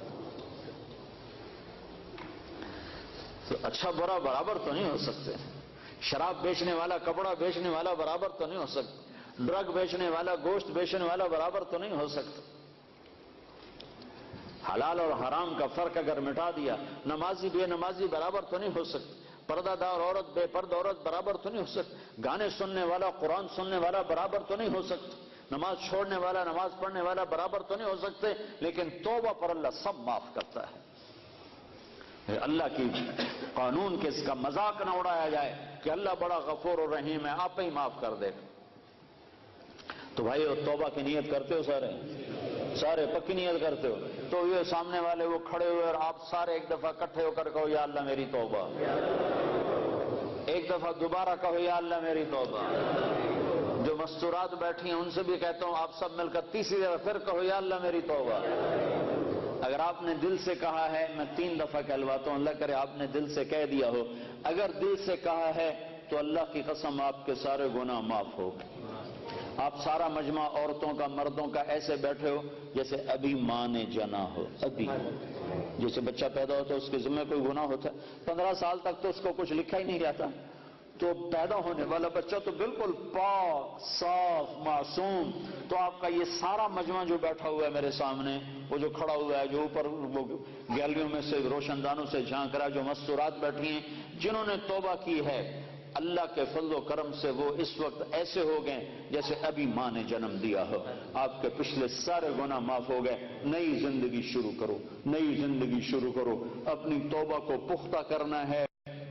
تو اچھا برا برابر تو نہیں ہو سکتے. شراب بیچنے والا، کپڑا بیچنے والا برابر تو نہیں ہو سکتا، ڈرگ بیچنے والا، گوشت بیچنے والا برابر تو نہیں ہو سکتا. حلال اور حرام کا فرق اگر مٹا دیا، نمازی بے نمازی برابر تو نہیں ہو سکتی، پردہ دار عورت بے پردہ عورت برابر تو نہیں ہو سکتی، گانے سننے والا قرآن سننے والا برابر تو نہیں ہو سکتا، نماز چھوڑنے والا نماز پڑھنے والا برابر تو نہیں ہو سکتے، لیکن توبہ پر اللہ سب معاف کرتا ہے۔ اللہ کی قانون کے اس کا مذاق نہ اڑایا جائے کہ اللہ بڑا غفور و رحیم ہے، آپ ہی معاف کر دے۔ تو بھائی توبہ کی نیت کرتے ہو؟ سارے پکی نیت کرتے ہو؟ تو یہ سامنے والے وہ کھڑے ہوئے اور آپ سارے ایک دفعہ اکٹھے ہو کر کہو یا اللہ میری توبہ، ایک دفعہ دوبارہ کہو یا اللہ میری توبہ۔ جو مستورات بیٹھی ہیں ان سے بھی کہتا ہوں آپ سب مل کر تیسری دفعہ پھر کہو یا اللہ میری توبہ۔ اگر آپ نے دل سے کہا ہے، میں 3 دفعہ کہلواتا ہوں، اللہ کرے آپ نے دل سے کہہ دیا ہو، اگر دل سے کہا ہے تو اللہ کی قسم آپ کے سارے گناہ معاف ہو۔ آپ سارا مجمع عورتوں کا مردوں کا ایسے بیٹھے ہو جیسے ابھی ماں نے جنا ہو، ابھی جیسے بچہ پیدا ہوتا ہے اس کے ذمہ کوئی گناہ ہوتا ہے، 15 سال تک تو اس کو کچھ لکھا ہی نہیں جاتا، تو پیدا ہونے والا بچہ تو بالکل پاک صاف معصوم، تو آپ کا یہ سارا مجمع جو بیٹھا ہوا ہے میرے سامنے، وہ جو کھڑا ہوا ہے، جو اوپر وہ گیلریوں میں سے روشن دانوں سے جھانک رہا ہے، جو مستورات بیٹھی ہیں، جنہوں نے توبہ کی ہے، اللہ کے فضل و کرم سے وہ اس وقت ایسے ہو گئے جیسے ابھی ماں نے جنم دیا ہو، آپ کے پچھلے سارے گناہ معاف ہو گئے، نئی زندگی شروع کرو، نئی زندگی شروع کرو، اپنی توبہ کو پختہ کرنا ہے،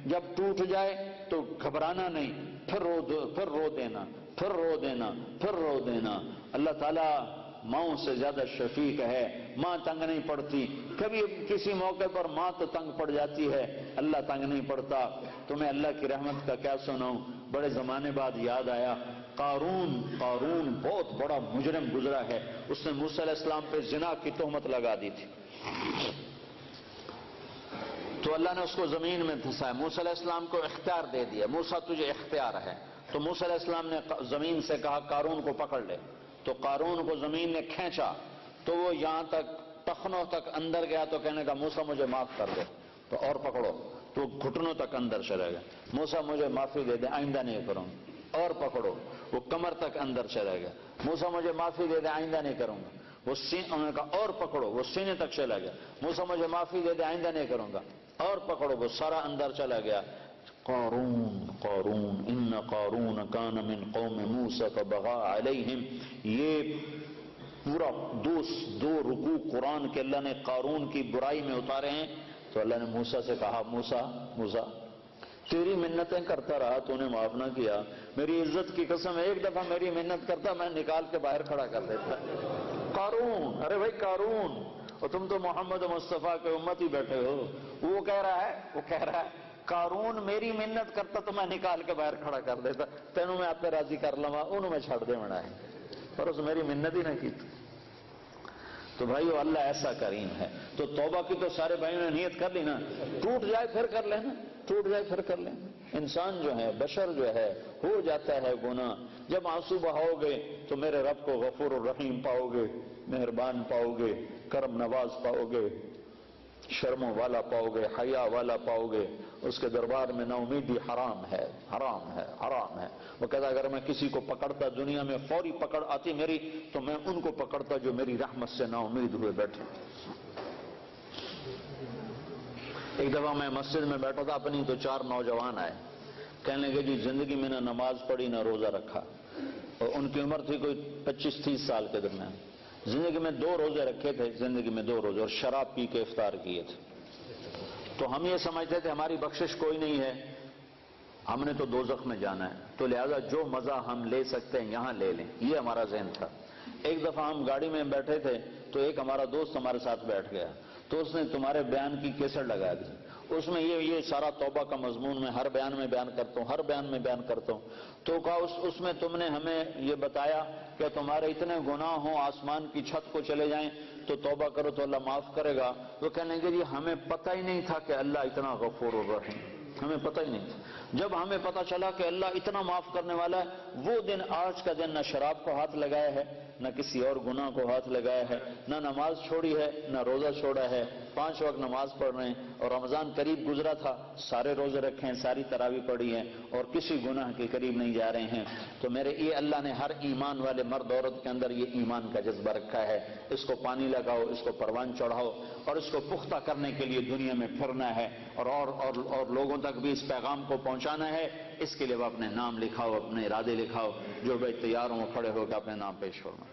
جب ٹوٹ جائے تو گھبرانا نہیں، پھر رو دینا، پھر رو دینا، پھر رو دینا۔ اللہ تعالیٰ ماؤں سے زیادہ شفیق ہے، ماں تنگ نہیں پڑتی، کبھی کسی موقع پر ماں تو تنگ پڑ جاتی ہے، اللہ تنگ نہیں پڑتا۔ تمہیں اللہ کی رحمت کا کیا سناؤں، بڑے زمانے بعد یاد آیا، قارون بہت بڑا مجرم گزرا ہے، اس نے موسیٰ علیہ السلام پہ زنا کی تہمت لگا دی تھی، تو اللہ نے اس کو زمین میں دھسایا، موسیٰ علیہ السلام کو اختیار دے دیا، موسیٰ تجھے اختیار ہے، تو موسیٰ علیہ السلام نے زمین سے کہا قارون کو پکڑ لے، تو قارون کو زمین نے کھینچا، تو وہ یہاں تک ٹخنوں تک اندر گیا، تو کہنے کا موسیٰ مجھے معاف کر دے، تو اور پکڑو، تو گھٹنوں تک اندر چلا گیا، موسیٰ مجھے معافی دے دے آئندہ نہیں کروں گا، اور پکڑو، وہ کمر تک اندر چلا گیا، موسیٰ مجھے معافی دے دے آئندہ نہیں کروں گا، وہ انہوں نے کہا اور پکڑو، وہ سینے تک چلا گیا، موسیٰ مجھے معافی دے دے آئندہ نہیں کروں گا، اور پکڑو، وہ سارا اندر چلا گیا۔ قارون ان قارون کان من قوم موسیٰ فبغى علیہم، یہ پورا دو رکوع قرآن کے اللہ نے قارون کی برائی میں اتارے ہیں، تو اللہ نے موسیٰ سے کہا موسیٰ تیری منتیں کرتا رہا، تو نے معاف نہ کیا، میری عزت کی قسم ایک دفعہ میری منت کرتا میں نکال کے باہر کھڑا کر دیتا۔ قارون، ارے بھائی قارون، اور تم تو محمد مصطفیٰ کے امتی بیٹھے ہو، وہ کہہ رہا ہے قارون میری منت کرتا تو میں نکال کے باہر کھڑا کر دیتا، تینوں میں آپ پہ راضی کر لوا، انہوں میں چھڑ دے مڑا ہے، پر اس میری منت ہی نہ کی۔ تو بھائیو اللہ ایسا کریم ہے، تو توبہ کی تو سارے بھائیوں نے نیت کر لی نا، ٹوٹ جائے پھر کر لینا، ٹوٹ جائے پھر کر لینا۔ انسان جو ہے، بشر جو ہے، ہو جاتا ہے گناہ، جب آنسو بہاؤ گے تو میرے رب کو غفور الرحیم پاؤ گے، مہربان پاؤ گے، کرم نواز پاؤ گے، شرموں والا پاؤ گے، حیا والا پاؤ گے، اس کے دربار میں نا امیدی حرام ہے، حرام ہے، حرام ہے۔ وہ کہتا اگر میں کسی کو پکڑتا، دنیا میں فوری پکڑ آتی میری، تو میں ان کو پکڑتا جو میری رحمت سے نا امید ہوئے بیٹھے۔ ایک دفعہ میں مسجد میں بیٹھا تھا اپنی، تو 4 نوجوان آئے، کہنے لگے جی زندگی میں نہ نماز پڑھی نہ روزہ رکھا، اور ان کی عمر تھی کوئی 25-30 سال کے درمیان، زندگی میں 2 روزے رکھے تھے، زندگی میں 2 روزے، اور شراب پی کے افطار کیے تھے۔ تو ہم یہ سمجھتے تھے ہماری بخشش کوئی نہیں ہے، ہم نے تو دوزخ میں جانا ہے، تو لہذا جو مزہ ہم لے سکتے ہیں یہاں لے لیں، یہ ہمارا ذہن تھا۔ ایک دفعہ ہم گاڑی میں بیٹھے تھے، تو ایک ہمارا دوست ہمارے ساتھ بیٹھ گیا، تو اس نے تمہارے بیان کی کیسٹ لگا دی، اس میں یہ سارا توبہ کا مضمون میں ہر بیان میں بیان کرتا ہوں، تو کہا اس میں تم نے ہمیں یہ بتایا کہ تمہارے اتنے گناہ ہوں آسمان کی چھت کو چلے جائیں تو توبہ کرو تو اللہ معاف کرے گا۔ تو کہنے لگے جی ہمیں پتہ ہی نہیں تھا کہ اللہ اتنا غفور الرحیم، ہمیں پتہ ہی نہیں تھا۔ جب ہمیں پتہ چلا کہ اللہ اتنا معاف کرنے والا ہے، وہ دن آج کا دن نہ شراب کو ہاتھ لگایا ہے، نہ کسی اور گناہ کو ہاتھ لگایا ہے، نہ نماز چھوڑی ہے، نہ روزہ چھوڑا ہے، 5 وقت نماز پڑھ رہے ہیں، اور رمضان قریب گزرا تھا، سارے روزے رکھے ہیں، ساری تراویح پڑھی ہیں، اور کسی گناہ کے قریب نہیں جا رہے ہیں. تو میرے یہ اللہ نے ہر ایمان والے مرد عورت کے اندر یہ ایمان کا جذبہ رکھا ہے. اس کو پانی لگاؤ، اس کو پروان چڑھاؤ، اور اس کو پختہ کرنے کے لیے دنیا میں پھرنا ہے، اور لوگوں تک بھی اس پیغام کو پہنچانا ہے. اس کے لیے وہ اپنے نام لکھاؤ، اپنے ارادے لکھاؤ. جو بھائی تیار ہوں کھڑے ہو کے اپنے نام پیش کرنا.